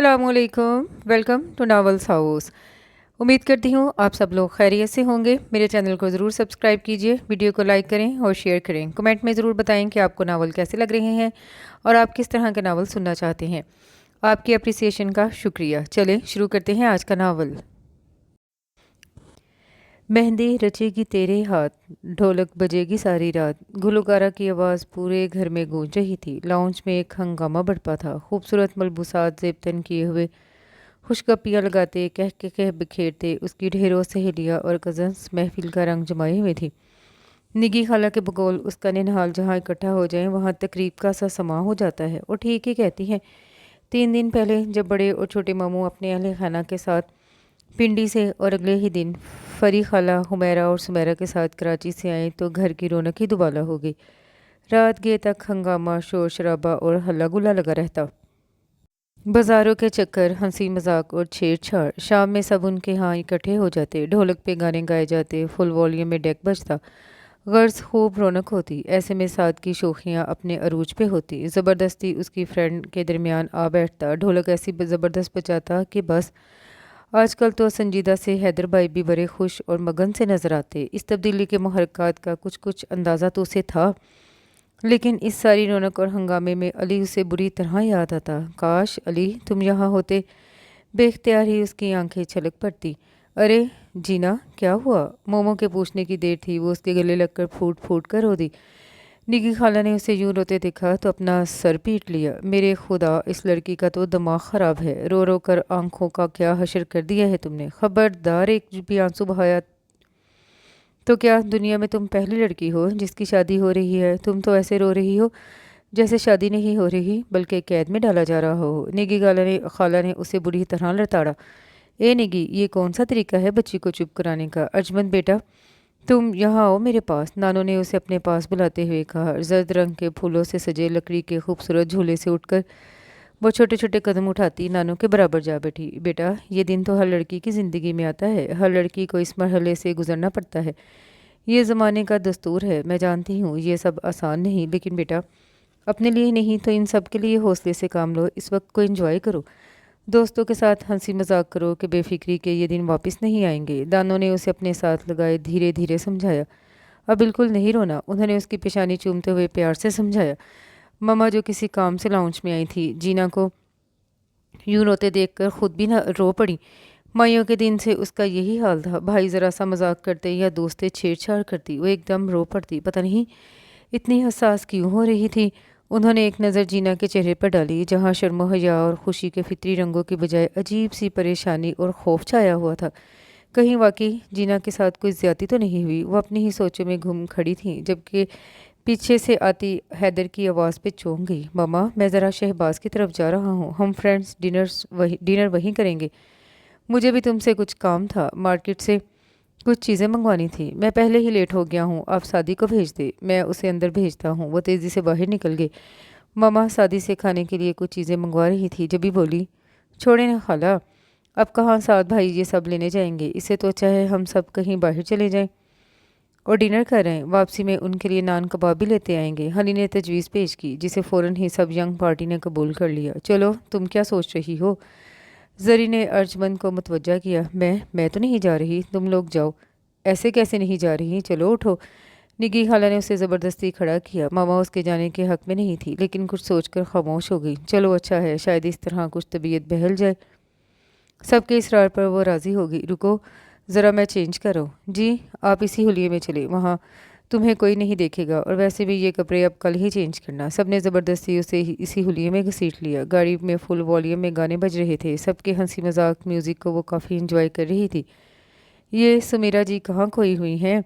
अस्सलाम वालेकुम। Welcome to Novels House. उम्मीद करती हूँ आप सब लोग खैरियत से होंगे। मेरे चैनल को ज़रूर सब्सक्राइब कीजिए, वीडियो को लाइक करें और शेयर करें। कमेंट में ज़रूर बताएं कि आपको नावल कैसे लग रहे हैं और आप किस तरह के नावल सुनना चाहते हैं। आपकी अप्रिसिएशन का शुक्रिया। चलें शुरू करते हैं आज का नावल। मेहंदी रचेगी तेरे हाथ, ढोलक बजेगी सारी रात। गुलकारा की आवाज़ पूरे घर में गूंज रही थी। लाउंज में एक हंगामा बढ़पा था। खूबसूरत मलबूसात ज़ेबतन किए हुए खुशगपियाँ लगाते, कह बिखेरते उसकी ढेरों सहेलियाँ और कज़न्स महफिल का रंग जमाए हुए थी। निगी खाला के बकौल उसका निनहाल जहाँ इकट्ठा हो जाए वहाँ तकरीब का सा समा हो जाता है। और ठीक ही कहती हैं। 3 दिन पहले जब बड़े और छोटे मामू अपने अहले खाना के साथ पिंडी से और अगले ही दिन फरी खाला हुमैरा और सुमैरा के साथ कराची से आए तो घर की रौनक ही दुबाला हो गई। रात गए तक हंगामा, शोर शराबा और हल्ला गुल्ला लगा रहता। बाजारों के चक्कर, हंसी मजाक और छेड़छाड़। शाम में सब उनके यहाँ इकट्ठे हो जाते। ढोलक पे गाने गाए जाते, फुल वॉल्यूम में डेक बजता। गर्ज खूब रौनक होती। ऐसे में साद की शोखियाँ अपने अरूज पे होती। ज़बरदस्ती उसकी फ्रेंड के दरमियान आ बैठता। ढोलक ऐसी ज़बरदस्त बजाता कि बस। आजकल तो संजीदा से हैदर भाई भी बड़े खुश और मगन से नजर आते। इस तब्दीली के मुहर्रकात का कुछ कुछ अंदाज़ा तो उसे था, लेकिन इस सारी रौनक और हंगामे में अली उसे बुरी तरह याद आता। काश अली तुम यहाँ होते। बेख्तियार ही उसकी आंखें छलक पड़ती। अरे जीना, क्या हुआ? मोमो के पूछने की देर थी, वो उसके गले लगकर फूट फूट कर रो दी। निगी खाला ने उसे यूं रोते देखा तो अपना सर पीट लिया। मेरे खुदा, इस लड़की का तो दिमाग ख़राब है। रो रो कर आंखों का क्या हशर कर दिया है तुमने। खबरदार एक भी आंसू बहाया तो क्या दुनिया में तुम पहली लड़की हो जिसकी शादी हो रही है? तुम तो ऐसे रो रही हो जैसे शादी नहीं हो रही बल्कि कैद में डाला जा रहा हो। निगी खाला ने उसे बुरी तरह लताड़ा। ए निगी, ये कौन सा तरीका है बच्ची को चुप कराने का? अजमत बेटा, तुम यहाँ आओ मेरे पास। नानू ने उसे अपने पास बुलाते हुए कहा। जर्द रंग के फूलों से सजे लकड़ी के खूबसूरत झूले से उठकर वो छोटे छोटे कदम उठाती नानू के बराबर जा बैठी। बेटा, ये दिन तो हर लड़की की ज़िंदगी में आता है। हर लड़की को इस मरहले से गुजरना पड़ता है। ये ज़माने का दस्तूर है। मैं जानती हूँ ये सब आसान नहीं, लेकिन बेटा अपने लिए नहीं तो इन सब के लिए हौसले से काम लो। इस वक्त को एंजॉय करो, दोस्तों के साथ हंसी मजाक करो कि बेफिक्री के ये दिन वापस नहीं आएंगे। दानों ने उसे अपने साथ लगाए धीरे धीरे समझाया। अब बिल्कुल नहीं रोना। उन्होंने उसकी पेशानी चूमते हुए प्यार से समझाया। ममा जो किसी काम से लाउंज में आई थी, जीना को यूं रोते देखकर खुद भी ना रो पड़ी। माइयों के दिन से उसका यही हाल था। भाई ज़रा सा मजाक करते या दोस्तें छेड़छाड़ करती वो एकदम रो पड़ती। पता नहीं इतनी हसास क्यों हो रही थी। उन्होंने एक नज़र जीना के चेहरे पर डाली, जहाँ शर्मो हया और खुशी के फितरी रंगों की बजाय अजीब सी परेशानी और खौफ छाया हुआ था। कहीं वाकई जीना के साथ कोई ज्यादती तो नहीं हुई। वो अपनी ही सोचों में घूम खड़ी थी, जबकि पीछे से आती हैदर की आवाज़ पे चौंक गई। मामा, मैं ज़रा शहबाज की तरफ जा रहा हूँ। हम फ्रेंड्स डिनर वहीं करेंगे। मुझे भी तुमसे कुछ काम था। मार्केट से कुछ चीज़ें मंगवानी थी। मैं पहले ही लेट हो गया हूँ। आप सादी को भेज दे, मैं उसे अंदर भेजता हूँ। वो तेज़ी से बाहर निकल गए। मामा सादी से खाने के लिए कुछ चीज़ें मंगवा रही थी, जब भी बोली, छोड़े ना खाला, अब कहाँ साद भाई ये सब लेने जाएंगे। इससे तो अच्छा है हम सब कहीं बाहर चले जाएं और डिनर कर रहे हैं। वापसी में उनके लिए नान कबाब भी लेते आएंगे। हनी ने तजवीज़ पेश की, जिसे फ़ौरन ही सब यंग पार्टी ने कबूल कर लिया। चलो, तुम क्या सोच रही हो? जरी ने अर्जमंद को मुतवज्जा किया। मैं तो नहीं जा रही, तुम लोग जाओ। ऐसे कैसे नहीं जा रही? चलो उठो। निगी खाला ने उसे ज़बरदस्ती खड़ा किया। मामा उसके जाने के हक में नहीं थी, लेकिन कुछ सोचकर खामोश हो गई। चलो अच्छा है, शायद इस तरह कुछ तबीयत बहल जाए। सबके इसरार पर वो राज़ी होगी। रुको ज़रा, मैं चेंज करो। जी, आप इसी हुलिये में चले, वहाँ तुम्हें कोई नहीं देखेगा। और वैसे भी ये कपड़े अब कल ही चेंज करना। सबने ज़बरदस्ती उसे इसी हुलिये में घसीट लिया। गाड़ी में फुल वॉल्यूम में गाने बज रहे थे। सबके हंसी मजाक म्यूज़िक को वो काफ़ी इंजॉय कर रही थी। ये समीरा जी कहाँ खोई हुई हैं?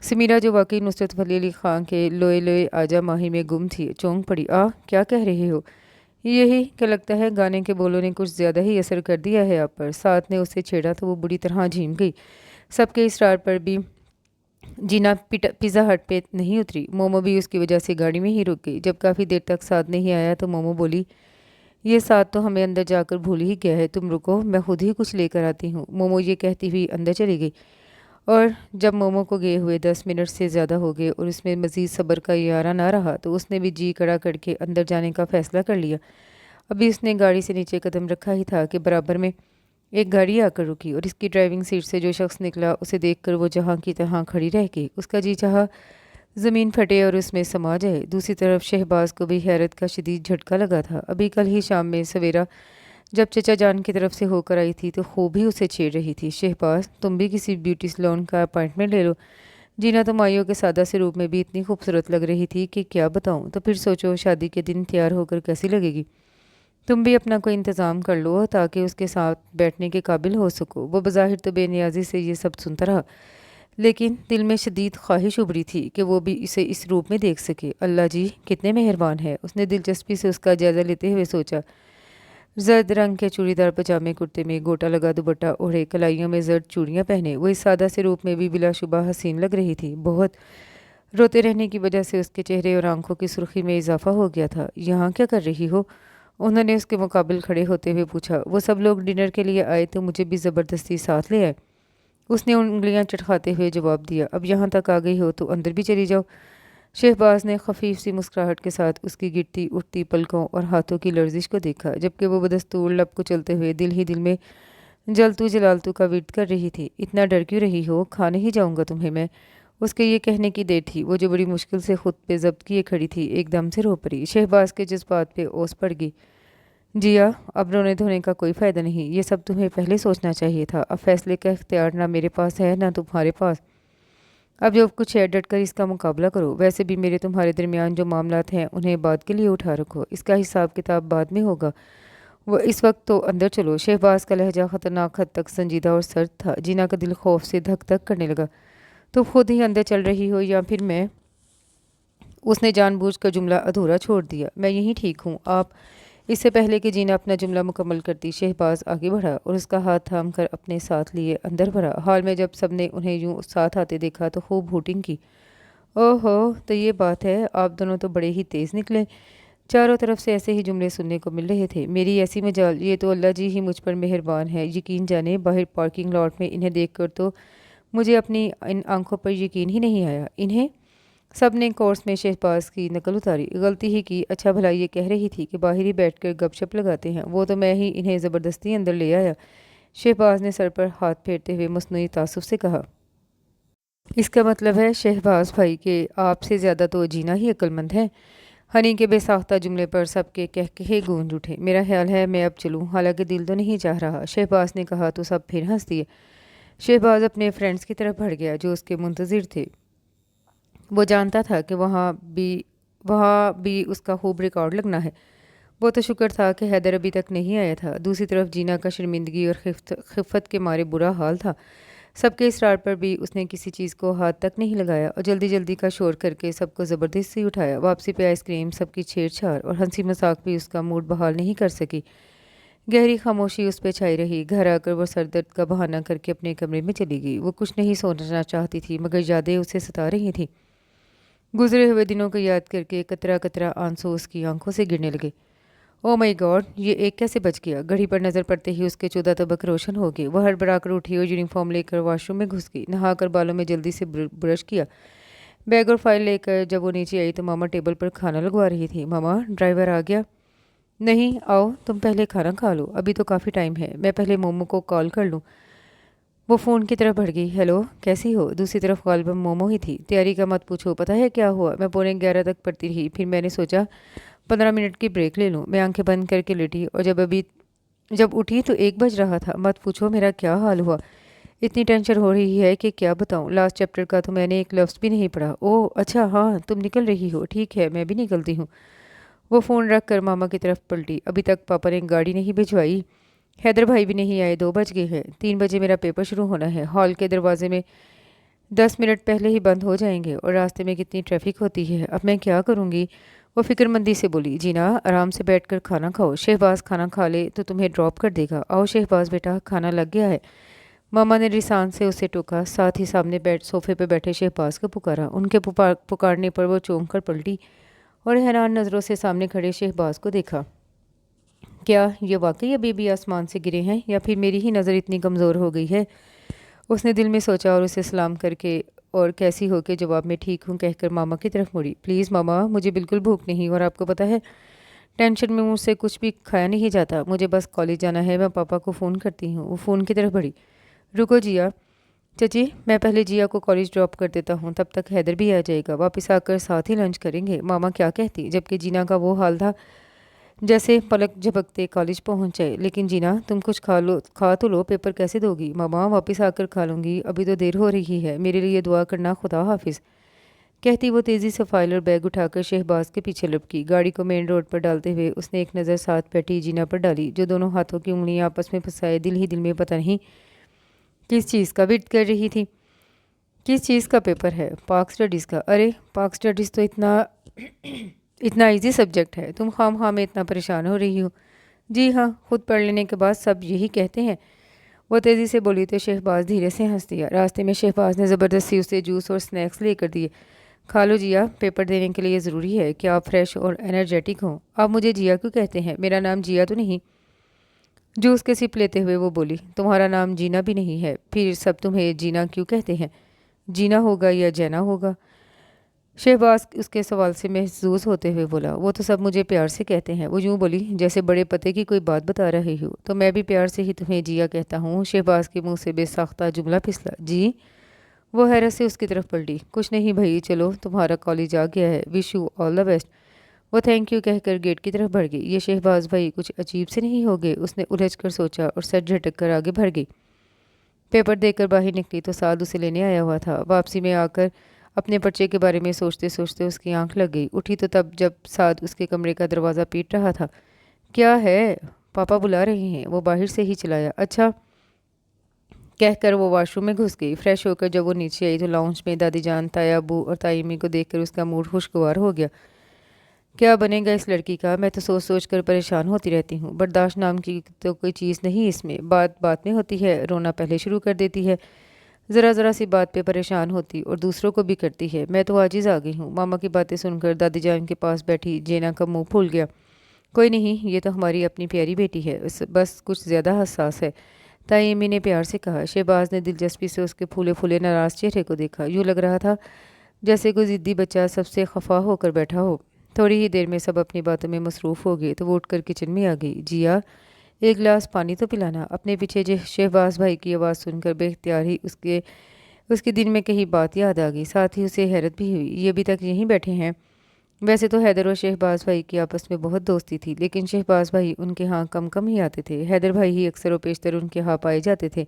समीरा, जो वाकई नुसरत फतेह अली ख़ान के लोए लोए आजा माही में गुम थी, चौंक पड़ी। क्या कह रहे हो? यही कि लगता है गाने के बोलों ने कुछ ज़्यादा ही असर कर दिया है आप पर। साथ ने उसे छेड़ा तो वो बुरी तरह झीम गई। सबके इसरार पर भी जीना पिज़्ज़ा हट पे नहीं उतरी। मोमो भी उसकी वजह से गाड़ी में ही रुक गई। जब काफ़ी देर तक साथ नहीं आया तो मोमो बोली, ये साथ तो हमें अंदर जाकर भूल ही गया है। तुम रुको, मैं खुद ही कुछ लेकर आती हूँ। मोमो ये कहती हुई अंदर चली गई। और जब मोमो को गए हुए 10 मिनट से ज़्यादा हो गए और उसमें मज़ीद सब्र का इयारा ना रहा तो उसने भी जी कड़ा करके अंदर जाने का फ़ैसला कर लिया। ابھی اس نے گاڑی سے نیچے قدم رکھا ہی تھا کہ برابر میں ایک گاڑی آ کر رکی اور اس کی ڈرائیونگ سیٹ سے جو شخص نکلا اسے دیکھ کر وہ جہاں کی تہاں کھڑی رہ گئی۔ اس کا جی چاہا زمین پھٹے اور اس میں سما جائے۔ دوسری طرف شہباز کو بھی حیرت کا شدید جھٹکا لگا تھا۔ ابھی کل ہی شام میں سویرا جب چچا جان کی طرف سے ہو کر آئی تھی تو خوب ہی اسے چھیڑ رہی تھی، شہباز تم بھی کسی بیوٹی سلون کا اپائنٹمنٹ لے لو، جینا تو مائیوں کے سادہ سے روپ میں بھی اتنی خوبصورت لگ رہی تھی کہ کیا بتاؤں، تو پھر سوچو شادی کے دن تیار ہو کر کیسی لگے گی، تم بھی اپنا کوئی انتظام کر لو تاکہ اس کے ساتھ بیٹھنے کے قابل ہو سکو۔ وہ بظاہر تو بے نیازی سے یہ سب سنتا رہا، لیکن دل میں شدید خواہش ابھری تھی کہ وہ بھی اسے اس روپ میں دیکھ سکے۔ اللہ جی کتنے مہربان ہے، اس نے دلچسپی سے اس کا جائزہ لیتے ہوئے سوچا۔ زرد رنگ کے چوڑی دار پجامے کرتے میں گوٹا لگا دوپٹہ اوڑھے، کلائیوں میں زرد چوڑیاں پہنے، وہ اس سادہ سے روپ میں بھی بلا شبہ حسین لگ رہی تھی۔ بہت روتے رہنے کی وجہ سے اس کے چہرے اور آنکھوں کی سرخی میں اضافہ ہو گیا تھا۔ یہاں کیا کر رہی ہو؟ انہوں نے اس کے مقابل کھڑے ہوتے ہوئے پوچھا۔ وہ سب لوگ ڈنر کے لیے آئے تو مجھے بھی زبردستی ساتھ لے آئے، اس نے انگلیاں چٹکھاتے ہوئے جواب دیا۔ اب یہاں تک آ گئی ہو تو اندر بھی چلی جاؤ۔ شہباز نے خفیف سی مسکراہٹ کے ساتھ اس کی گرتی اٹھتی پلکوں اور ہاتھوں کی لرزش کو دیکھا، جبکہ وہ بدستور لب کو چلتے ہوئے دل ہی دل میں جلتو جلالتو کا ورد کر رہی تھی۔ اتنا ڈر کیوں رہی ہو؟ کھا نہیں جاؤں گا تمہیں میں۔ اس کے یہ کہنے کی دیر تھی، وہ جو بڑی مشکل سے خود پہ ضبط کیے کھڑی تھی ایک دم سے رو پڑی۔ شہباز کے جذبات پہ اوس پڑ گئی۔ جیا اب رونے دھونے کا کوئی فائدہ نہیں، یہ سب تمہیں پہلے سوچنا چاہیے تھا۔ اب فیصلے کا اختیار نہ میرے پاس ہے نہ تمہارے پاس، اب جو کچھ ہے ڈٹ کر اس کا مقابلہ کرو۔ ویسے بھی میرے تمہارے درمیان جو معاملات ہیں انہیں بعد کے لیے اٹھا رکھو، اس کا حساب کتاب بعد میں ہوگا۔ وہ اس وقت تو اندر چلو۔ شہباز کا لہجہ خطرناک حد تک سنجیدہ اور سرد تھا۔ جینا کا دل خوف سے دھک دھک کرنے لگا۔ تو خود ہی اندر چل رہی ہو یا پھر میں؟ اس نے جان بوجھ کر جملہ ادھورا چھوڑ دیا۔ میں یہیں ٹھیک ہوں آپ۔ اس سے پہلے کہ جینا اپنا جملہ مکمل کرتی، شہباز آگے بڑھا اور اس کا ہاتھ تھام کر اپنے ساتھ لیے اندر بڑھا۔ حال میں جب سب نے انہیں یوں ساتھ آتے دیکھا تو خوب ہوٹنگ کی۔ اوہ ہو، تو یہ بات ہے، آپ دونوں تو بڑے ہی تیز نکلے۔ چاروں طرف سے ایسے ہی جملے سننے کو مل رہے تھے۔ میری ایسی مجال، یہ تو اللہ جی ہی مجھ پر مہربان ہے۔ یقین جانے باہر پارکنگ لاٹ میں انہیں دیکھ کر تو مجھے اپنی ان آنکھوں پر یقین ہی نہیں آیا۔ انہیں سب نے کورس میں شہباز کی نقل اتاری۔ غلطی ہی کی، اچھا بھلا یہ کہہ رہی تھی کہ باہر ہی بیٹھ کر گپ شپ لگاتے ہیں، وہ تو میں ہی انہیں زبردستی اندر لے آیا۔ شہباز نے سر پر ہاتھ پھیرتے ہوئے مصنوعی تعصب سے کہا۔ اس کا مطلب ہے شہباز بھائی کہ آپ سے زیادہ تو جینا ہی عقل مند ہے۔ ہنی کے بے ساختہ جملے پر سب کے کہکہے گونج اٹھے۔ میرا خیال ہے میں اب چلوں، حالانکہ دل تو نہیں چاہ رہا، شہباز نے کہا تو سب پھر ہنس دیے۔ شہباز اپنے فرینڈز کی طرف بڑھ گیا جو اس کے منتظر تھے۔ وہ جانتا تھا کہ وہاں بھی اس کا خوب ریکارڈ لگنا ہے۔ وہ تو شکر تھا کہ حیدر ابھی تک نہیں آیا تھا۔ دوسری طرف جینا کا شرمندگی اور خفت کے مارے برا حال تھا۔ سب کے اصرار پر بھی اس نے کسی چیز کو ہاتھ تک نہیں لگایا اور جلدی جلدی کا شور کر کے سب کو زبردستی اٹھایا۔ واپسی پہ آئس کریم، سب کی چھیڑ چھاڑ اور ہنسی مذاق بھی اس کا موڈ بحال نہیں کر سکی۔ گہری خاموشی اس پہ چھائی رہی۔ گھر آ کر وہ سر درد کا بہانہ کر کے اپنے کمرے میں چلی گئی۔ وہ کچھ نہیں سوچنا چاہتی تھی مگر یادیں اسے ستا رہی تھیں۔ گزرے ہوئے دنوں کو یاد کر کے قطرہ قطرہ آنسو اس کی آنکھوں سے گرنے لگے۔ او مائی گاڈ، یہ ایک کیسے بچ گیا؟ گھڑی پر نظر پڑتے ہی اس کے 14 طبق روشن ہو گئے۔ وہ ہڑبڑا کر اٹھی اور یونیفارم لے کر واش روم میں گھس گئی۔ نہا کر بالوں میں جلدی سے برش کیا۔ بیگ اور فائل لے کر جب وہ نیچے آئی تو ماما ٹیبل پر کھانا لگوا رہی تھی۔ ماما ڈرائیور آ گیا؟ نہیں، آؤ تم پہلے کھانا کھا لو، ابھی تو کافی ٹائم ہے، میں پہلے مومو کو کال کر لوں۔ وہ فون کی طرف بڑھ گئی۔ ہیلو، کیسی ہو؟ دوسری طرف غالباً مومو ہی تھی۔ تیاری کا مت پوچھو، پتہ ہے کیا ہوا؟ میں 11:15 تک پڑتی رہی، پھر میں نے سوچا 15 منٹ کی بریک لے لوں۔ میں آنکھیں بند کر کے لیٹی اور جب اٹھی تو 1 بج رہا تھا۔ مت پوچھو میرا کیا حال ہوا، اتنی ٹینشن ہو رہی ہے کہ کیا بتاؤں۔ لاسٹ چیپٹر کا تو میں نے ایک لفظ بھی نہیں پڑھا۔ اوہ اچھا، ہاں تم نکل رہی ہو، ٹھیک ہے میں بھی نکلتی ہوں۔ وہ فون رکھ کر ماما کی طرف پلٹی۔ ابھی تک پاپا نے گاڑی نہیں بھجوائی؟ حیدر بھائی بھی نہیں آئے، 2 بج گئے ہیں، 3 بجے میرا پیپر شروع ہونا ہے۔ ہال کے دروازے میں 10 منٹ پہلے ہی بند ہو جائیں گے اور راستے میں کتنی ٹریفک ہوتی ہے، اب میں کیا کروں گی؟ وہ فکر مندی سے بولی۔ جینا آرام سے بیٹھ کر کھانا کھاؤ، شہباز کھانا کھا لے تو تمہیں ڈراپ کر دے گا۔ آؤ شہباز بیٹا، کھانا لگ گیا ہے۔ ماما نے رسان سے اسے ٹوکا، ساتھ ہی سامنے صوفے پہ بیٹھے شہباز کو پکارا۔ ان کے پکارنے پر وہ چونک کر پلٹی اور حیران نظروں سے سامنے کھڑے شہباز کو دیکھا۔ کیا یہ واقعی ابھی بھی آسمان سے گرے ہیں یا پھر میری ہی نظر اتنی کمزور ہو گئی ہے؟ اس نے دل میں سوچا اور اسے سلام کر کے اور کیسی ہو کے جواب میں ٹھیک ہوں کہہ کر ماما کی طرف مڑی۔ پلیز ماما، مجھے بالکل بھوک نہیں، اور آپ کو پتہ ہے टेंशन में मुझसे कुछ भी खाया नहीं जाता। मुझे बस कॉलेज जाना है। मैं पापा को फ़ोन करती हूँ। वो फ़ोन की तरफ बढ़ी। रुको जिया, चाची मैं पहले जिया को कॉलेज ड्रॉप कर देता हूँ, तब तक हैदर भी आ जाएगा। वापस आकर साथ ही लंच करेंगे। मामा क्या कहती। जबकि जीना का वो हाल था जैसे पलक झपकते कॉलेज पहुंच जाए। लेकिन जीना तुम कुछ खा लो, खा तो लो, पेपर कैसे दोगी। मामा वापस आकर खा लूँगी, अभी तो देर हो रही है। मेरे लिए दुआ करना, खुदा हाफिज़। कहती वो तेज़ी से फाइल और बैग उठाकर शहबाज के पीछे लपकी। गाड़ी को मेन रोड पर डालते हुए उसने एक नज़र साथ बैठी जीना पर डाली, जो दोनों हाथों की उंगलियां आपस में फंसाए दिल ही दिल में पता नहीं किस चीज़ का वेट कर रही थी। किस चीज़ का पेपर है। पाक स्टडीज़ का। अरे पाक स्टडीज़ तो इतना इतना इजी सब्जेक्ट है, तुम खाम खाम में इतना परेशान हो रही हो। जी हाँ, खुद पढ़ लेने के बाद सब यही कहते हैं। वो तेज़ी से बोली तो शहबाज धीरे से हंस दिया। रास्ते में शहबाज ने ज़बरदस्ती उसे जूस और स्नैक्स लेकर दिए। खा लो जिया, पेपर देने के लिए ज़रूरी है कि आप फ्रेश और एनर्जेटिक हों। आप मुझे जिया क्यों कहते हैं। मेरा नाम जिया तो नहीं। जूस के सिप लेते हुए वो बोली, तुम्हारा नाम जीना भी नहीं है, फिर सब तुम्हें जीना क्यों कहते हैं। जीना होगा या जैना होगा। शहबाज उसके सवाल से महसूस होते हुए बोला, वो तो सब मुझे प्यार से कहते हैं। वो यूँ बोली जैसे बड़े पते की कोई बात बता रही हो। तो मैं भी प्यार से ही तुम्हें जिया कहता हूँ। शहबाज के मुंह से बेसाख्ता जुमला फिसला। जी। वो हैरत से उसकी तरफ पलटी। कुछ नहीं भाई, चलो तुम्हारा कॉलेज आ गया है, wish you all the best. वो थैंक यू कहकर गेट की तरफ बढ़ गई। ये शहबाज भाई कुछ अजीब से नहीं हो गए, उसने उलझ कर सोचा और सर झटक कर आगे बढ़ गई। पेपर देकर बाहर निकली तो साद उसे लेने आया हुआ था। वापसी में आकर अपने पर्चे के बारे में सोचते सोचते उसकी आंख लग गई। उठी तो तब जब साद उसके कमरे का दरवाज़ा पीट रहा था। क्या है, पापा बुला रहे हैं। वो बाहर से ही चलाया। अच्छा कहकर वो वॉशरूम में घुस गई। फ्रेश होकर जब वो नीचे आई तो लाउंज में दादी जान, ताया अबू और ताई अम्मी को देखकर उसका मूड खुशगवार हो गया। क्या बनेगा इस लड़की का, मैं तो सोच सोच कर परेशान होती रहती हूँ। बर्दाश्त नाम की तो कोई चीज़ नहीं इसमें। बात बात में होती है, रोना पहले शुरू कर देती है। ज़रा ज़रा सी बात पे परेशान होती और दूसरों को भी करती है। मैं तो आजिज़ आ गई हूँ। मामा की बातें सुनकर दादी जान के पास बैठी जेना का मुंह फूल गया। कोई नहीं, ये तो हमारी अपनी प्यारी बेटी है, बस कुछ ज़्यादा हसास है, ताई अम्मी ने प्यार से कहा। शहबाज ने दिलचस्पी से उसके फूले फूले नाराज़ चेहरे को देखा। यूँ लग रहा था जैसे कोई ज़िद्दी बच्चा सबसे खफा होकर बैठा हो। थोड़ी ही देर में सब अपनी बातों में मसरूफ़ हो गए तो वो उठकर किचन में आ गई। जिया एक गिलास पानी तो पिलाना। अपने पीछे शहबाज भाई की आवाज़ सुनकर बेख्तियार ही उसके उसके दिल में कहीं बात याद आ गई। साथ ही उसे हैरत भी हुई, ये अभी तक यहीं बैठे हैं। वैसे तो हैदर और शहबाज भाई की आपस में बहुत दोस्ती थी, लेकिन शहबाज भाई उनके यहाँ कम कम ही आते थे। हैदर भाई ही अक्सर व पेशतर उनके यहाँ पाए जाते थे।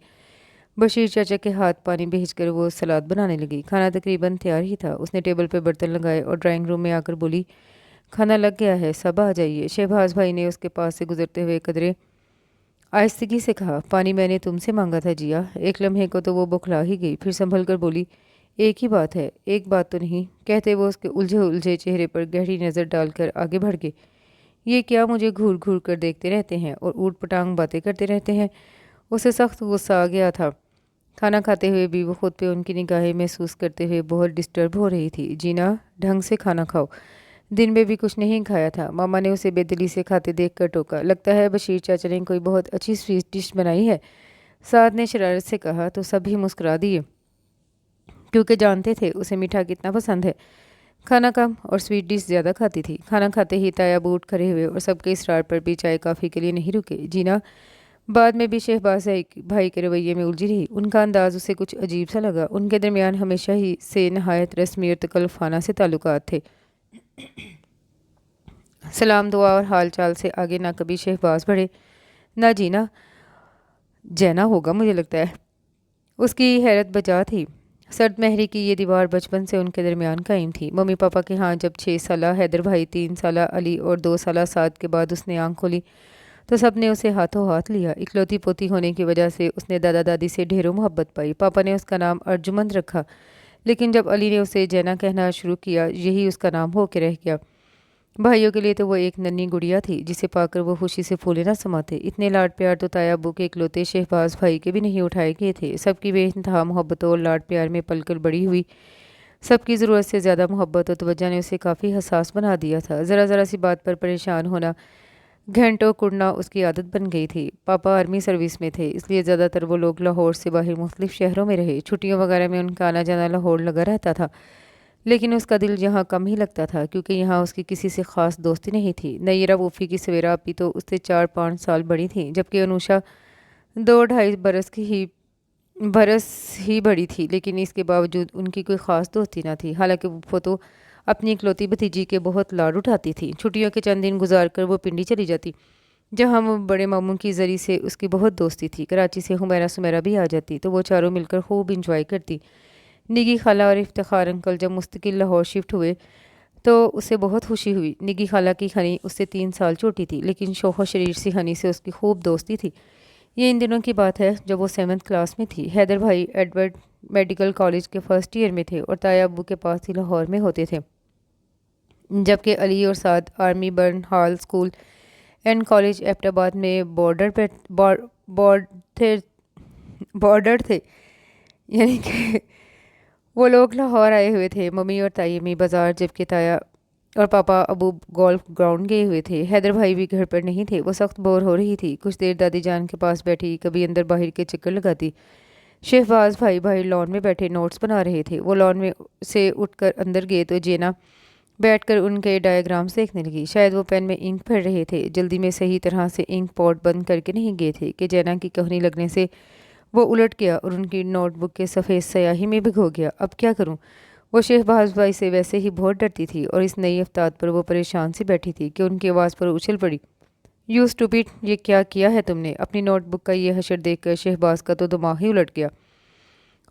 बशीर चाचा के हाथ पानी भेजकर वो सलाद बनाने लगी। खाना तकरीबन तैयार ही था। उसने टेबल पर बर्तन लगाए और ड्राइंग रूम में आकर बोली, खाना लग गया है, सब आ जाइए। शहबाज भाई ने उसके पास से गुजरते हुए कदरे आहिस्तगी से कहा, पानी मैंने तुमसे मांगा था जिया। एक लम्हे को तो वो बौखला ही गई, फिर संभल कर बोली, एक ही बात है, एक बात तो नहीं। कहते वो उसके उलझे उलझे चेहरे पर गहरी नज़र डालकर आगे बढ़ गए। ये क्या मुझे घूर घूर कर देखते रहते हैं और ऊट पटांग बातें करते रहते हैं। उसे सख्त गुस्सा आ गया था। खाना खाते हुए भी वो खुद पे उनकी निगाहें महसूस करते हुए बहुत डिस्टर्ब हो रही थी। जीना ढंग से खाना खाओ, दिन में भी कुछ नहीं खाया था। मामा ने उसे बेदिली से खाते देखकर टोका। लगता है बशीर चाचा ने कोई बहुत अच्छी स्वीट डिश बनाई है, साद ने शरारत से कहा तो सभी मुस्कुरा दिए, क्योंकि जानते थे उसे मीठा कितना पसंद है। खाना कम और स्वीट डिश ज़्यादा खाती थी। खाना खाते ही ताया बूट खड़े हुए और सबके इसरार पर भी चाय काफ़ी के लिए नहीं रुके। जीना बाद में भी शहबाज भाई के रवैये में उलझी रही। उनका अंदाज उसे कुछ अजीब सा लगा। उनके दरमियान हमेशा ही से नहायत रस्मी और तकल्लुफ़ाना से ताल्लुकात थे। सलाम दुआ और हाल चाल से आगे ना कभी शहबाज बढ़े ना जीना जैना होगा मुझे लगता है। उसकी हैरत बजा थी। सर्द महरी की ये दीवार बचपन से उनके दरमियान कायम थी। मम्मी पापा के यहाँ जब 6 साला हैदर भाई, 3 साला अली और 2 साला साद के बाद उसने आंख खोली तो सब ने उसे हाथों हाथ लिया। इकलौती पोती होने की वजह से उसने दादा दादी से ढेरों मोहब्बत पाई। पापा ने उसका नाम अर्जुमंद रखा, लेकिन जब अली ने उसे जैना कहना शुरू किया यही उसका नाम होकर रह गया। भाइयों के लिए तो वो एक नन्ही गुड़िया थी जिसे पाकर वो खुशी से फूले न समाते। इतने लाड प्यार तो ताया अब्बू के इकलौते शहबाज भाई के भी नहीं उठाए गए थे। सबकी बेइंतहा मोहब्बतों और लाड प्यार में पलकर बड़ी हुई, सबकी ज़रूरत से ज़्यादा मोहब्बत और तवज्जो ने उसे काफ़ी हसास बना दिया था। ज़रा ज़रा सी बात पर परेशान होना, घंटों कुड़ना उसकी आदत बन गई थी। पापा आर्मी सर्विस में थे, इसलिए ज़्यादातर वो लोग लाहौर से बाहर मुख्तलिफ शहरों में रहे। छुट्टियों वगैरह में उनका आना जाना लाहौर लगा रहता था, لیکن اس کا دل یہاں کم ہی لگتا تھا کیونکہ یہاں اس کی کسی سے خاص دوستی نہیں تھی۔ نیرا پھوپھی کی سویرا اپی تو اس سے 4-5 سال بڑی تھیں، جبکہ انوشا 2-2.5 برس ہی بڑی تھی، لیکن اس کے باوجود ان کی کوئی خاص دوستی نہ تھی۔ حالانکہ وہ تو اپنی اکلوتی بھتیجی کے بہت لاڈ اٹھاتی تھی۔ چھٹیوں کے چند دن گزار کر وہ پنڈی چلی جاتی، جہاں وہ بڑے ماموں کی ذریعے سے اس کی بہت دوستی تھی۔ کراچی سے حمیرہ سمیرہ بھی آ جاتی تو وہ چاروں مل کر خوب انجوائے کرتی۔ نگی خالہ اور افتخار انکل جب مستقل لاہور شفٹ ہوئے تو اسے بہت خوشی ہوئی۔ نگی خالہ کی ہنی اس سے 3 سال چھوٹی تھی، لیکن شوخ و شریر سی ہنی سے اس کی خوب دوستی تھی۔ یہ ان دنوں کی بات ہے جب وہ 7th کلاس میں تھی۔ حیدر بھائی ایڈورڈ میڈیکل کالج کے فرسٹ ایئر میں تھے اور تایا ابو کے پاس ہی لاہور میں ہوتے تھے، جبکہ علی اور Saad army burn hall school and college Abbottabad میں بارڈر تھے، یعنی کہ وہ لوگ لاہور آئے ہوئے تھے، ممی اور تائی امی بازار، جبکہ تایا اور پاپا ابو گولف گراؤنڈ گئے ہوئے تھے۔ حیدر بھائی بھی گھر پر نہیں تھے، وہ سخت بور ہو رہی تھی۔ کچھ دیر دادی جان کے پاس بیٹھی، کبھی اندر باہر کے چکر لگاتی۔ شہباز بھائی باہر لان میں بیٹھے نوٹس بنا رہے تھے۔ وہ لان میں سے اٹھ کر اندر گئے تو جینا بیٹھ کر ان کے ڈائیگرامز دیکھنے لگی۔ شاید وہ پین میں انک بھر رہے تھے، جلدی میں صحیح طرح سے انک پوٹ بند کر کے نہیں گئے تھے کہ جینا کی کہنی لگنے سے وہ الٹ گیا اور ان کی نوٹ بک کے صفحے سیاہی میں بھگو گیا۔ اب کیا کروں؟ وہ شہباز بھائی سے ویسے ہی بہت ڈرتی تھی اور اس نئی افتاد پر وہ پریشان سی بیٹھی تھی کہ ان کی آواز پر اچھل پڑی۔ یو اسٹوپڈ، یہ کیا کیا ہے تم نے؟ اپنی نوٹ بک کا یہ حشر دیکھ کر شہباز کا تو دماغ ہی الٹ گیا۔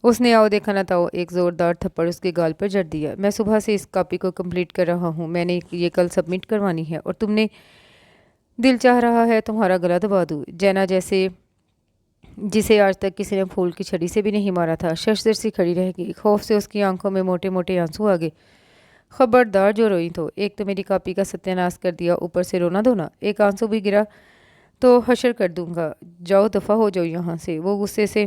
اس نے آؤ دیکھا نہ تاؤ ایک زوردار تھپڑ اس کے گال پر جڑ دیا۔ میں صبح سے اس کاپی کو کمپلیٹ کر رہا ہوں، میں نے یہ کل سبمٹ کروانی ہے، اور تم نے دل چاہ رہا ہے تمہارا گلا دبا دوں۔ جینا جسے آج تک کسی نے پھول کی چھڑی سے بھی نہیں مارا تھا، ششدر سی کھڑی رہ گئی۔ خوف سے اس کی آنکھوں میں موٹے موٹے آنسو آ گئے۔ خبردار جو روئی تو ایک تو میری کاپی کا ستیہ ناش کر دیا، اوپر سے رونا دھونا، ایک آنسو بھی گرا تو حشر کر دوں گا، جاؤ دفعہ ہو جاؤ یہاں سے۔ وہ غصے سے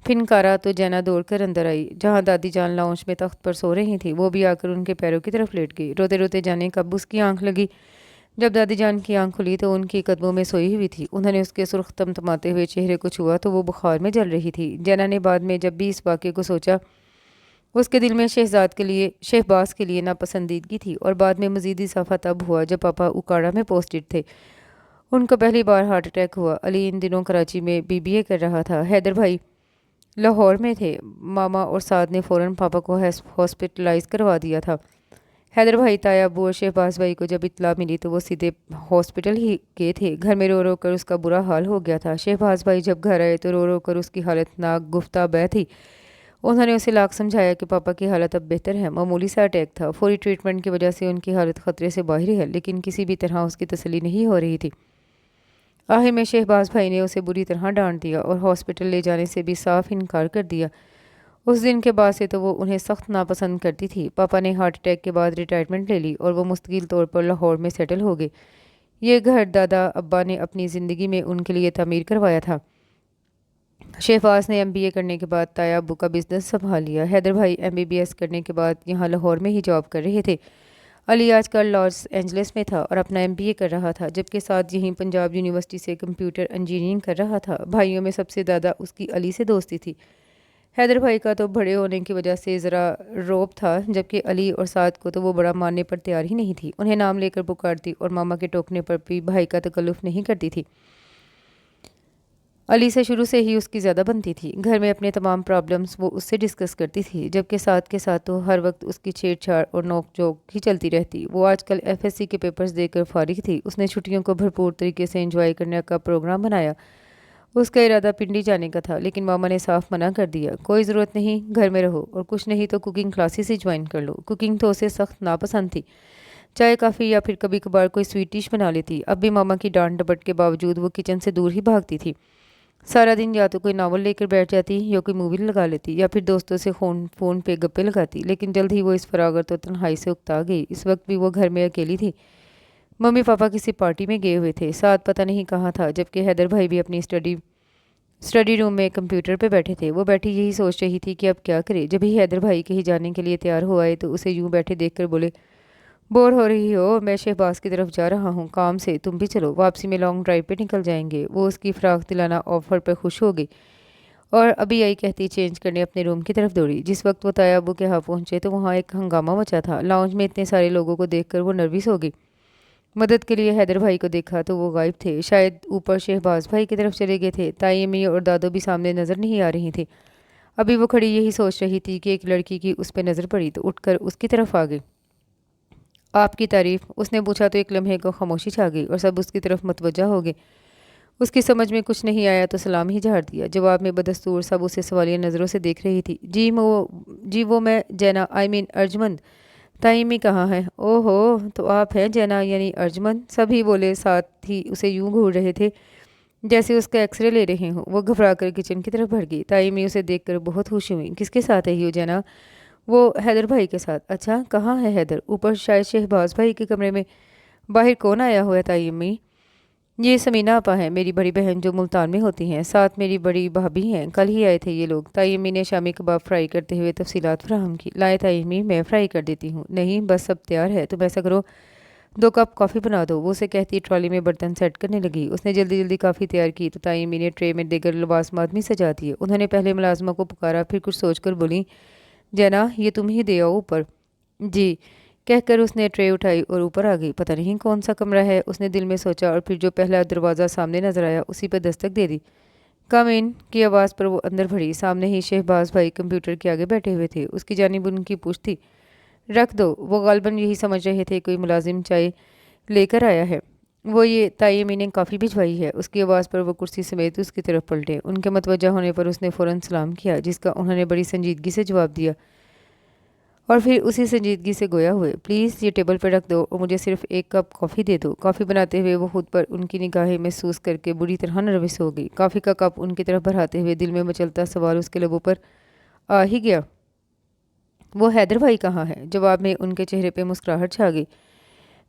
پھنکارا تو جینا دوڑ کر اندر آئی، جہاں دادی جان لاؤنج میں تخت پر سو رہی تھی۔ وہ بھی آ کر ان کے پیروں کی طرف لیٹ گئی۔ روتے روتے جانے کب اس کی آنکھ لگی۔ جب دادی جان کی آنکھ کھلی تو ان کی قدموں میں سوئی ہوئی تھی۔ انہوں نے اس کے سرخ تمتماتے ہوئے چہرے کو چھوا تو وہ بخار میں جل رہی تھی۔ جینا نے بعد میں جب بھی اس واقعے کو سوچا، اس کے دل میں شہباز کے لیے ناپسندیدگی تھی، اور بعد میں مزید اضافہ تب ہوا جب پاپا اکاڑا میں پوسٹڈ تھے۔ ان کو پہلی بار ہارٹ اٹیک ہوا۔ علی ان دنوں کراچی میں BBA کر رہا تھا، حیدر بھائی لاہور میں تھے۔ ماما اور سعد نے فوراً پاپا کو ہاسپٹلائز کروا دیا تھا۔ حیدر بھائی، تایا ابو اور شہباز بھائی کو جب اطلاع ملی تو وہ سیدھے ہاسپٹل ہی گئے تھے۔ گھر میں رو رو کر اس کا برا حال ہو گیا تھا۔ شہباز بھائی جب گھر آئے تو رو رو کر اس کی حالت ناگفتہ بہ تھی۔ انہوں نے اسے لاکھ سمجھایا کہ پاپا کی حالت اب بہتر ہے، معمولی سا اٹیک تھا، فوری ٹریٹمنٹ کی وجہ سے ان کی حالت خطرے سے باہر ہے، لیکن کسی بھی طرح اس کی تسلی نہیں ہو رہی تھی۔ آخر میں شہباز بھائی نے اسے بری طرح ڈانٹ دیا اور ہاسپٹل لے جانے سے بھی صاف انکار کر دیا۔ اس دن کے بعد سے تو وہ انہیں سخت ناپسند کرتی تھی۔ پاپا نے ہارٹ اٹیک کے بعد ریٹائرمنٹ لے لی اور وہ مستقل طور پر لاہور میں سیٹل ہو گئے۔ یہ گھر دادا ابا نے اپنی زندگی میں ان کے لیے تعمیر کروایا تھا۔ شہباز نے MBA کرنے کے بعد تایا ابو کا بزنس سنبھال لیا۔ حیدر بھائی MBBS کرنے کے بعد یہاں لاہور میں ہی جاب کر رہے تھے۔ علی آج کل لاس اینجلس میں تھا اور اپنا MBA کر رہا تھا، جبکہ ساتھ یہیں پنجاب یونیورسٹی سے کمپیوٹر انجینئرنگ کر رہا تھا۔ بھائیوں میں سب سے زیادہ اس کی علی سے دوستی تھی۔ حیدر بھائی کا تو بڑے ہونے کی وجہ سے ذرا روب تھا، جبکہ علی اور سعد کو تو وہ بڑا ماننے پر تیار ہی نہیں تھی۔ انہیں نام لے کر پکارتی اور ماما کے ٹوکنے پر بھی بھائی کا تکلف نہیں کرتی تھی۔ علی سے شروع سے ہی اس کی زیادہ بنتی تھی۔ گھر میں اپنے تمام پرابلمز وہ اس سے ڈسکس کرتی تھی، جبکہ سعد کے ساتھ تو ہر وقت اس کی چھیڑ چھاڑ اور نوک جھوک ہی چلتی رہتی۔ وہ آج کل FSC کے پیپرز دے کر فارغ تھی۔ اس نے چھٹیوں کو بھرپور طریقے سے انجوائے کرنے کا پروگرام بنایا۔ اس کا ارادہ پنڈی جانے کا تھا، لیکن ماما نے صاف منع کر دیا۔ کوئی ضرورت نہیں، گھر میں رہو، اور کچھ نہیں تو کوکنگ کلاسز ہی جوائن کر لو۔ کوکنگ تو اسے سخت ناپسند تھی۔ چائے کافی یا پھر کبھی کبھار کوئی سویٹ ڈش بنا لیتی۔ اب بھی ماما کی ڈانٹ ڈپٹ کے باوجود وہ کچن سے دور ہی بھاگتی تھی۔ سارا دن یا تو کوئی ناول لے کر بیٹھ جاتی یا کوئی مووی لگا لیتی یا پھر دوستوں سے فون پہ گپے لگاتی، لیکن جلد ہی وہ اس فراغت اور تنہائی سے اکتا گئی۔ اس وقت بھی وہ گھر میں اکیلی تھی۔ ممی پاپا کسی پارٹی میں گئے ہوئے تھے، ساتھ پتہ نہیں کہاں تھا، جبکہ حیدر بھائی بھی اپنی اسٹڈی روم میں کمپیوٹر پہ بیٹھے تھے۔ وہ بیٹھی یہی سوچ رہی تھی کہ اب کیا کرے۔ جب ہی حیدر بھائی کہیں جانے کے لیے تیار ہو آئے تو اسے یوں بیٹھے دیکھ کر بولے، بور ہو رہی ہو؟ میں شہباز کی طرف جا رہا ہوں کام سے، تم بھی چلو، واپسی میں لانگ ڈرائیو پہ نکل جائیں گے۔ وہ اس کی فراخ دلانہ آفر پر خوش ہو گئی اور ابھی آئی کہتی چینج کرنے اپنے روم کی طرف دوڑی۔ جس وقت وہ تایا ابو کے ہاں پہنچے تو وہاں ایک ہنگامہ مچا تھا۔ لاؤنج میں اتنے سارے لوگوں کو دیکھ کر وہ نروس ہو گئی۔ مدد کے لیے حیدر بھائی کو دیکھا تو وہ غائب تھے، شاید اوپر شہباز بھائی کی طرف چلے گئے تھے۔ تائی امی اور دادو بھی سامنے نظر نہیں آ رہی تھی۔ ابھی وہ کھڑی یہی سوچ رہی تھی کہ ایک لڑکی کی اس پہ نظر پڑی تو اٹھ کر اس کی طرف آ گئی۔ آپ کی تعریف؟ اس نے پوچھا تو ایک لمحے کو خاموشی چھا گئی اور سب اس کی طرف متوجہ ہو گئے۔ اس کی سمجھ میں کچھ نہیں آیا تو سلام ہی جھاڑ دیا۔ جواب میں بدستور سب اسے سوالیہ نظروں سے دیکھ رہی تھی۔ جی وہ میں جینا ارجمند۔ تائی امی کہاں ہے؟ او ہو، تو آپ ہیں جینا یعنی ارجمند؟ سبھی بولے، ساتھ ہی اسے یوں گھور رہے تھے جیسے اس کا ایکس رے لے رہے ہوں۔ وہ گھبرا کر کچن کی طرف بڑھ گئی۔ تائی امی اسے دیکھ کر بہت خوش ہوئی۔ کس کے ساتھ ہے یہ جینا؟ وہ حیدر بھائی کے ساتھ۔ اچھا، کہاں ہے حیدر؟ اوپر شاید شہباز بھائی کے کمرے میں۔ باہر کون آیا ہوا ہے تائی امی؟ یہ سمینہ آپا ہیں، میری بڑی بہن جو ملتان میں ہوتی ہیں، ساتھ میری بڑی بھابھی ہیں، کل ہی آئے تھے یہ لوگ۔ تائی امی نے شامی کباب فرائی کرتے ہوئے تفصیلات فراہم کی۔ لائے تائی امی، میں فرائی کر دیتی ہوں۔ نہیں بس سب تیار ہے، تم ایسا کرو 2 کپ کافی بنا دو، وہ اسے کہتی ٹرالی میں برتن سیٹ کرنے لگی۔ اس نے جلدی جلدی کافی تیار کی تو تائی امی نے ٹرے میں دیگر لوازمات بھی سجا دیے۔ انہوں نے پہلے ملازمہ کو پکارا، پھر کچھ سوچ کر بولی، جینا یہ تم ہی دے آؤ اوپر۔ جی کہہ کر اس نے ٹرے اٹھائی اور اوپر آ گئی۔ پتہ نہیں کون سا کمرہ ہے، اس نے دل میں سوچا، اور پھر جو پہلا دروازہ سامنے نظر آیا اسی پہ دستک دے دی۔ کم ان کی آواز پر وہ اندر بڑھی۔ سامنے ہی شہباز بھائی کمپیوٹر کے آگے بیٹھے ہوئے تھے۔ اس کی جانب ان کی پوچھ تھی۔ رکھ دو، وہ غالباً یہی سمجھ رہے تھے کوئی ملازم چائے لے کر آیا ہے۔ وہ یہ تائی امی نے کافی بھجوائی ہے۔ اس کی آواز پر وہ کرسی سمیت اس کی طرف پلٹے۔ ان کے متوجہ ہونے پر اس نے فوراً سلام کیا، جس کا انہوں نے بڑی سنجیدگی سے جواب دیا، اور پھر اسی سنجیدگی سے گویا ہوئے، پلیز یہ ٹیبل پر رکھ دو اور مجھے صرف 1 کپ کافی دے دو۔ کافی بناتے ہوئے وہ خود پر ان کی نگاہیں محسوس کر کے بری طرح نروس ہو گئی۔ کافی کا کپ ان کی طرف بڑھاتے ہوئے دل میں مچلتا سوال اس کے لبوں پر آ ہی گیا، وہ حیدر بھائی کہاں ہے؟ جواب میں ان کے چہرے پہ مسکراہٹ چھا گئی۔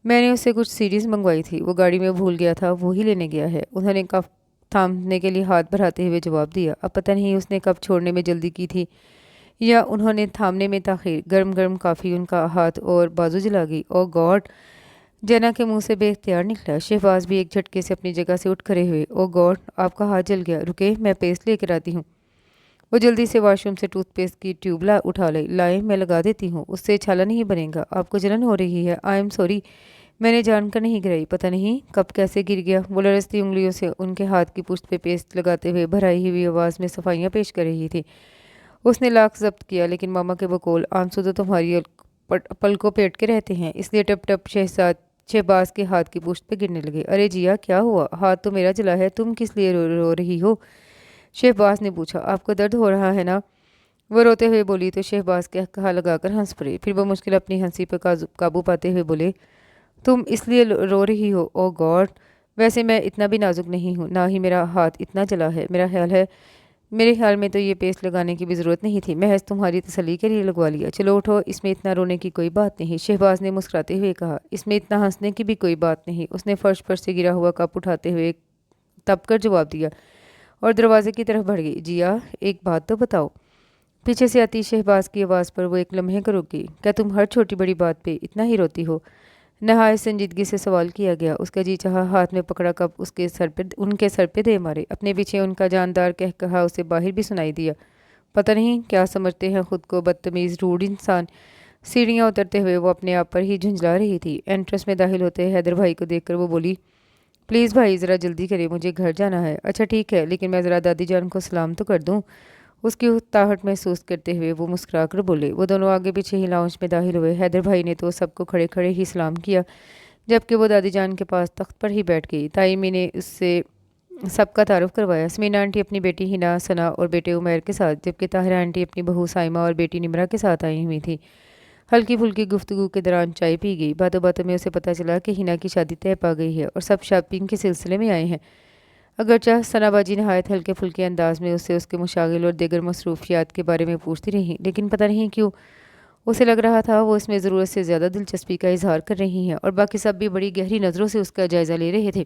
میں نے اس سے کچھ سیریز منگوائی تھی، وہ گاڑی میں بھول گیا تھا، وہی لینے گیا ہے۔ انہوں نے کپ تھامنے کے لیے ہاتھ بڑھاتے ہوئے جواب دیا۔ اب پتہ نہیں اس نے کپ چھوڑنے میں جلدی کی تھی یا انہوں نے تھامنے میں تاخیر۔ گرم گرم کافی ان کا ہاتھ اور بازو جلا گئی۔ او گاڈ، جینا کے منہ سے بے اختیار نکلا۔ شہباز بھی ایک جھٹکے سے اپنی جگہ سے اٹھ کھڑے ہوئے۔ او گاڈ، آپ کا ہاتھ جل گیا، رکے میں پیسٹ لے کر آتی ہوں۔ وہ جلدی سے واش روم سے ٹوتھ پیسٹ کی ٹیوب اٹھا لائی۔ لائیں میں لگا دیتی ہوں، اس سے چھالا نہیں بنے گا۔ آپ کو جلن ہو رہی ہے؟ آئی ایم سوری، میں نے جان کر نہیں گرائی، پتہ نہیں کب کیسے گر گیا۔ وہ لرزتی انگلیوں سے ان کے ہاتھ کی پشت پہ پیسٹ لگاتے ہوئے بھرائی ہوئی آواز میں صفائیاں پیش کر رہی تھی۔ اس نے لاکھ ضبط کیا، لیکن ماما کے بقول آنسو تو تمہاری پلکوں پیٹ کے رہتے ہیں، اس لیے ٹپ ٹپ شہباز کے ہاتھ کی پشت پہ گرنے لگے۔ ارے جیا کیا ہوا؟ ہاتھ تو میرا جلا ہے، تم کس لیے رو رہی ہو؟ شہباز نے پوچھا۔ آپ کو درد ہو رہا ہے نا؟ وہ روتے ہوئے بولی تو شہباز کے کہا لگا کر ہنس پڑے۔ پھر وہ مشکل اپنی ہنسی پہ قابو پاتے ہوئے بولے، تم اس لیے رو رہی ہو؟ او گاڈ، ویسے میں اتنا بھی نازک نہیں ہوں، نہ ہی میرا ہاتھ اتنا جلا ہے۔ میرے خیال میں تو یہ پیسٹ لگانے کی بھی ضرورت نہیں تھی، محض تمہاری تسلی کے لیے لگوا لیا۔ چلو اٹھو، اس میں اتنا رونے کی کوئی بات نہیں، شہباز نے مسکراتے ہوئے کہا۔ اس میں اتنا ہنسنے کی بھی کوئی بات نہیں، اس نے فرش پر سے گرا ہوا کپ اٹھاتے ہوئے تپ کر جواب دیا اور دروازے کی طرف بڑھ گئی۔ جیا ایک بات تو بتاؤ۔ پیچھے سے آتی شہباز کی آواز پر وہ ایک لمحے کو رک گئی۔ کیا تم ہر چھوٹی بڑی بات پہ اتنا ہی روتی ہو؟ نہایت سنجیدگی سے سوال کیا گیا۔ اس کا جی چاہا ہاتھ میں پکڑا کپ ان کے سر پہ دے مارے۔ اپنے پیچھے ان کا جاندار کہا اسے باہر بھی سنائی دیا۔ پتہ نہیں کیا سمجھتے ہیں خود کو، بدتمیز روڈ انسان۔ سیڑھیاں اترتے ہوئے وہ اپنے آپ پر ہی جھنجلا رہی تھی۔ انٹرس میں داخل ہوتے حیدر بھائی کو دیکھ کر وہ بولی، پلیز بھائی ذرا جلدی کرے، مجھے گھر جانا ہے۔ اچھا ٹھیک ہے، لیکن میں ذرا دادی جان کو سلام تو کر دوں۔ اس کی تاہٹ محسوس کرتے ہوئے وہ مسکرا کر بولے۔ وہ دونوں آگے پیچھے ہی لاؤنج میں داخل ہوئے۔ حیدر بھائی نے تو سب کو کھڑے کھڑے ہی سلام کیا، جبکہ وہ دادی جان کے پاس تخت پر ہی بیٹھ گئی۔ تائی امی نے اس سے سب کا تعارف کروایا۔ سمینہ آنٹی اپنی بیٹی ہنا، ثنا اور بیٹے عمیر کے ساتھ، جبکہ طاہرہ آنٹی اپنی بہو سائمہ اور بیٹی نمرہ کے ساتھ آئی ہوئی تھی۔ ہلکی پھلکی گفتگو کے دوران چائے پی گئی۔ باتوں باتوں میں اسے پتہ چلا کہ ہنا کی شادی طے پا گئی ہے اور سب شاپنگ کے سلسلے میں آئے ہیں۔ اگرچہ ثنا باجی نہایت ہلکے پھلکے انداز میں اس کے مشاغل اور دیگر مصروفیات کے بارے میں پوچھتی رہی، لیکن پتہ نہیں کیوں اسے لگ رہا تھا وہ اس میں ضرورت سے زیادہ دلچسپی کا اظہار کر رہی ہیں، اور باقی سب بھی بڑی گہری نظروں سے اس کا جائزہ لے رہے تھے۔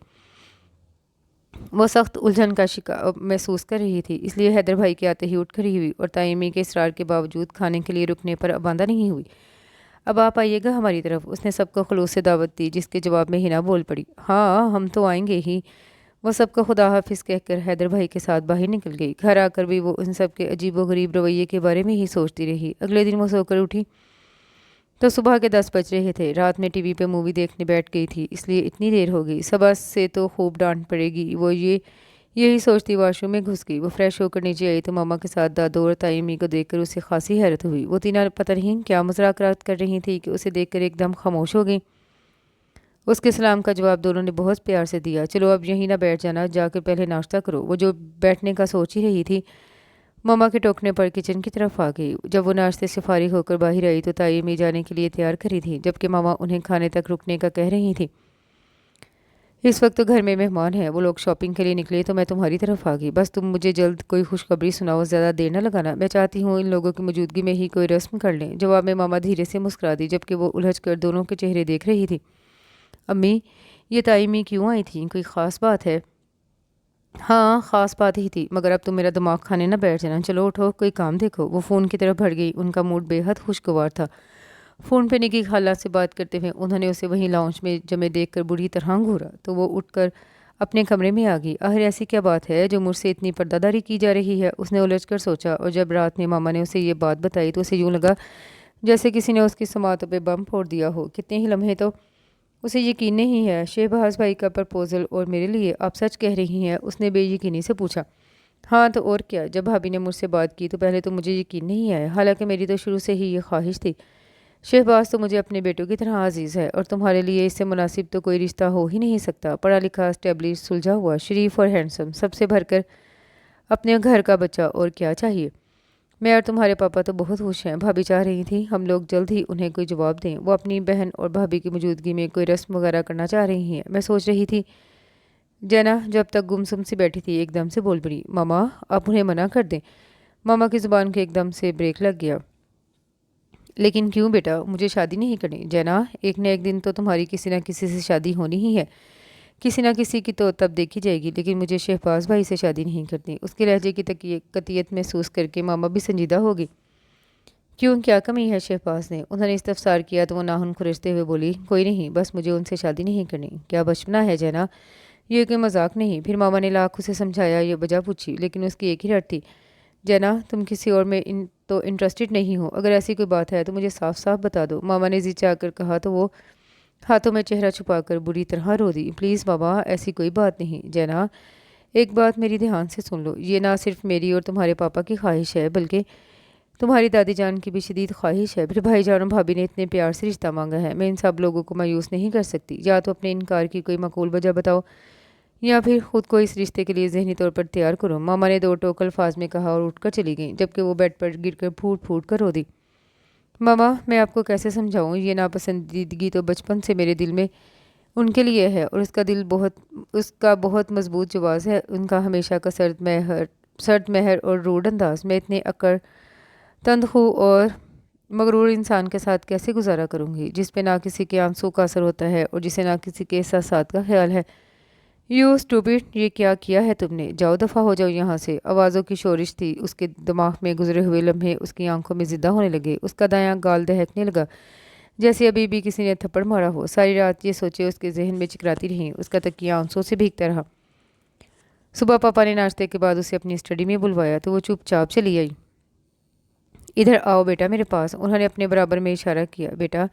وہ سخت الجھن کا شکار محسوس کر رہی تھی، اس لیے حیدر بھائی کے آتے ہی اٹھ کھڑی ہوئی اور تائی امی کے اصرار کے باوجود کھانے کے لیے رکنے پر آمادہ نہیں ہوئی۔ اب آپ آئیے گا ہماری طرف، اس نے سب کو خلوص سے دعوت دی، جس کے جواب میں ہنا بول پڑی، ہاں ہم تو آئیں گے ہی، وہ سب کا خدا حافظ کہہ کر حیدر بھائی کے ساتھ باہر نکل گئی۔ گھر آ کر بھی وہ ان سب کے عجیب و غریب رویے کے بارے میں ہی سوچتی رہی۔ اگلے دن وہ سو کر اٹھی تو صبح کے 10 بج رہے تھے۔ رات میں ٹی وی پہ مووی دیکھنے بیٹھ گئی تھی، اس لیے اتنی دیر ہو گئی۔ صبح سے تو خوب ڈانٹ پڑے گی، وہ یہی سوچتی واش روم میں گھس گئی۔ وہ فریش ہو کر نیچے آئی تو ماما کے ساتھ دادو اور تائی امی کو دیکھ کر اسے خاصی حیرت ہوئی۔ وہ تینوں پتہ نہیں کیا مذاکرات کر رہی تھی کہ اسے دیکھ کر ایک دم خاموش ہو گئی۔ اس کے سلام کا جواب دونوں نے بہت پیار سے دیا۔ چلو اب یہیں نہ بیٹھ جانا، جا کر پہلے ناشتہ کرو۔ وہ جو بیٹھنے کا سوچ ہی رہی تھی، ماما کے ٹوکنے پر کچن کی طرف آ گئی۔ جب وہ ناشتے سے فارغ ہو کر باہر آئی تو تائی امی جانے کے لیے تیار کری تھی، جبکہ ماما انہیں کھانے تک رکنے کا کہہ رہی تھی۔ اس وقت تو گھر میں مہمان ہیں، وہ لوگ شاپنگ کے لیے نکلے تو میں تمہاری طرف آ گئی۔ بس تم مجھے جلد کوئی خوشخبری سناؤ، زیادہ دیر نہ لگانا۔ میں چاہتی ہوں ان لوگوں کی موجودگی میں ہی کوئی رسم کر لیں۔ جواب میں ماما دھیرے سے مسکرا دی، جبکہ وہ الجھ کر دونوں کے چہرے دیکھ رہی تھی۔ امی، یہ تائی امی کیوں آئی تھیں؟ کوئی خاص بات ہے؟ ہاں، خاص بات ہی تھی، مگر اب تم میرا دماغ کھانے نہ بیٹھ جانا۔ چلو اٹھو، کوئی کام دیکھو۔ وہ فون کی طرف بڑھ گئی۔ ان کا موڈ بے حد خوشگوار تھا۔ فون پہ نکی خالہ سے بات کرتے ہوئے انہوں نے اسے وہیں لاؤنج میں جمے دیکھ کر بری طرح گھورا تو وہ اٹھ کر اپنے کمرے میں آ گئی۔ آخر ایسی کیا بات ہے جو مجھ سے اتنی پردہ داری کی جا رہی ہے؟ اس نے الجھ کر سوچا، اور جب رات میں ماما نے اسے یہ بات بتائی تو اسے یوں لگا جیسے کسی نے اس کی سماعتوں پہ بم پھوڑ دیا ہو۔ کتنے ہی لمحے تو اسے یقین نہیں ہے۔ شہباز بھائی کا پرپوزل اور میرے لیے؟ آپ سچ کہہ رہی ہیں؟ اس نے بے یقینی سے پوچھا۔ ہاں تو اور کیا، جب بھابھی نے مجھ سے بات کی تو پہلے تو مجھے یقین نہیں آیا، حالانکہ میری تو شروع سے ہی یہ خواہش تھی۔ شہباز تو مجھے اپنے بیٹوں کی طرح عزیز ہے، اور تمہارے لیے اس سے مناسب تو کوئی رشتہ ہو ہی نہیں سکتا۔ پڑھا لکھا، اسٹیبلش، سلجھا ہوا، شریف اور ہینڈسم، سب سے بھر کر اپنے گھر کا بچہ، اور کیا چاہیے؟ میں اور تمہارے پاپا تو بہت خوش ہیں۔ بھابھی چاہ رہی تھی ہم لوگ جلد ہی انہیں کوئی جواب دیں۔ وہ اپنی بہن اور بھابھی کی موجودگی میں کوئی رسم وغیرہ کرنا چاہ رہی ہیں۔ میں سوچ رہی تھی جنا جب تک گمسم سی بیٹھی تھی ایک دم سے بول پڑی، ماما آپ انہیں منع کر دیں۔ ماما کی زبان کے ایک دم سے بریک لگ گیا۔ لیکن کیوں بیٹا؟ مجھے شادی نہیں کرنی جنا، ایک نہ ایک دن تو تمہاری کسی نہ کسی سے شادی ہونی ہی ہے۔ کسی نہ کسی کی تو تب دیکھی جائے گی، لیکن مجھے شہباز بھائی سے شادی نہیں کرنی۔ اس کے لہجے کی قطعیت محسوس کر کے ماما بھی سنجیدہ ہوگی۔ کیوں، کیا کمی ہے شہباز نے؟ انہوں نے استفسار کیا تو وہ ناخن کھرچتے ہوئے بولی، کوئی نہیں، بس مجھے ان سے شادی نہیں کرنی۔ کیا بچپنا ہے جنا، یہ کوئی مذاق نہیں۔ پھر ماما نے لاکھ اسے سمجھایا، یہ وجہ پوچھی، لیکن اس کی ایک ہی رٹ تھی، جنا تم کسی اور میں تو انٹرسٹڈ نہیں ہو، اگر ایسی کوئی بات ہے تو مجھے صاف صاف بتا دو۔ ماما نے ضد چاہ کر کہا تو وہ ہاتھوں میں چہرہ چھپا کر بری طرح رو دی۔ پلیز ماما، ایسی کوئی بات نہیں۔ جنا ایک بات میری دھیان سے سن لو، یہ نہ صرف میری اور تمہارے پاپا کی خواہش ہے بلکہ تمہاری دادی جان کی بھی شدید خواہش ہے۔ پھر بھائی جان اور بھابھی نے اتنے پیار سے رشتہ مانگا ہے، میں ان سب لوگوں کو مایوس نہیں کر سکتی۔ یا تو اپنے انکار کی کوئی معقول وجہ بتاؤ یا پھر خود کو اس رشتے کے لیے ذہنی طور پر تیار کرو۔ ماما نے دو ٹوک الفاظ میں کہا اور اٹھ کر چلی گئیں، جبکہ وہ بیڈ پر گر کر پھوٹ پھوٹ کر رو دی۔ ماما میں آپ کو کیسے سمجھاؤں، یہ ناپسندیدگی تو بچپن سے میرے دل میں ان کے لیے ہے، اور اس کا بہت مضبوط جواز ہے ان کا ہمیشہ کا سرد مہر اور روڈ انداز۔ میں اتنے اکڑ تندخو اور مغرور انسان کے ساتھ کیسے گزارا کروں گی، جس پہ نہ کسی کے آنسو کا اثر ہوتا ہے اور جسے نہ کسی کے احساسات کا خیال ہے۔ یو اسٹوپڈ، یہ کیا ہے تم نے؟ جاؤ، دفعہ ہو جاؤ یہاں سے۔ آوازوں کی شورش تھی، اس کے دماغ میں گزرے ہوئے لمحے اس کی آنکھوں میں زندہ ہونے لگے۔ اس کا دایاں گال دہکنے لگا جیسے ابھی بھی کسی نے تھپڑ مارا ہو۔ ساری رات یہ سوچے اس کے ذہن میں چکراتی رہیں، اس کا تکیہ آنسوں سے بھیگتا رہا۔ صبح پاپا نے ناشتے کے بعد اسے اپنی اسٹڈی میں بلوایا تو وہ چپ چاپ چلی آئی۔ ادھر آؤ بیٹا میرے پاس، انہوں نے اپنے برابر میں اشارہ کیا۔ بیٹا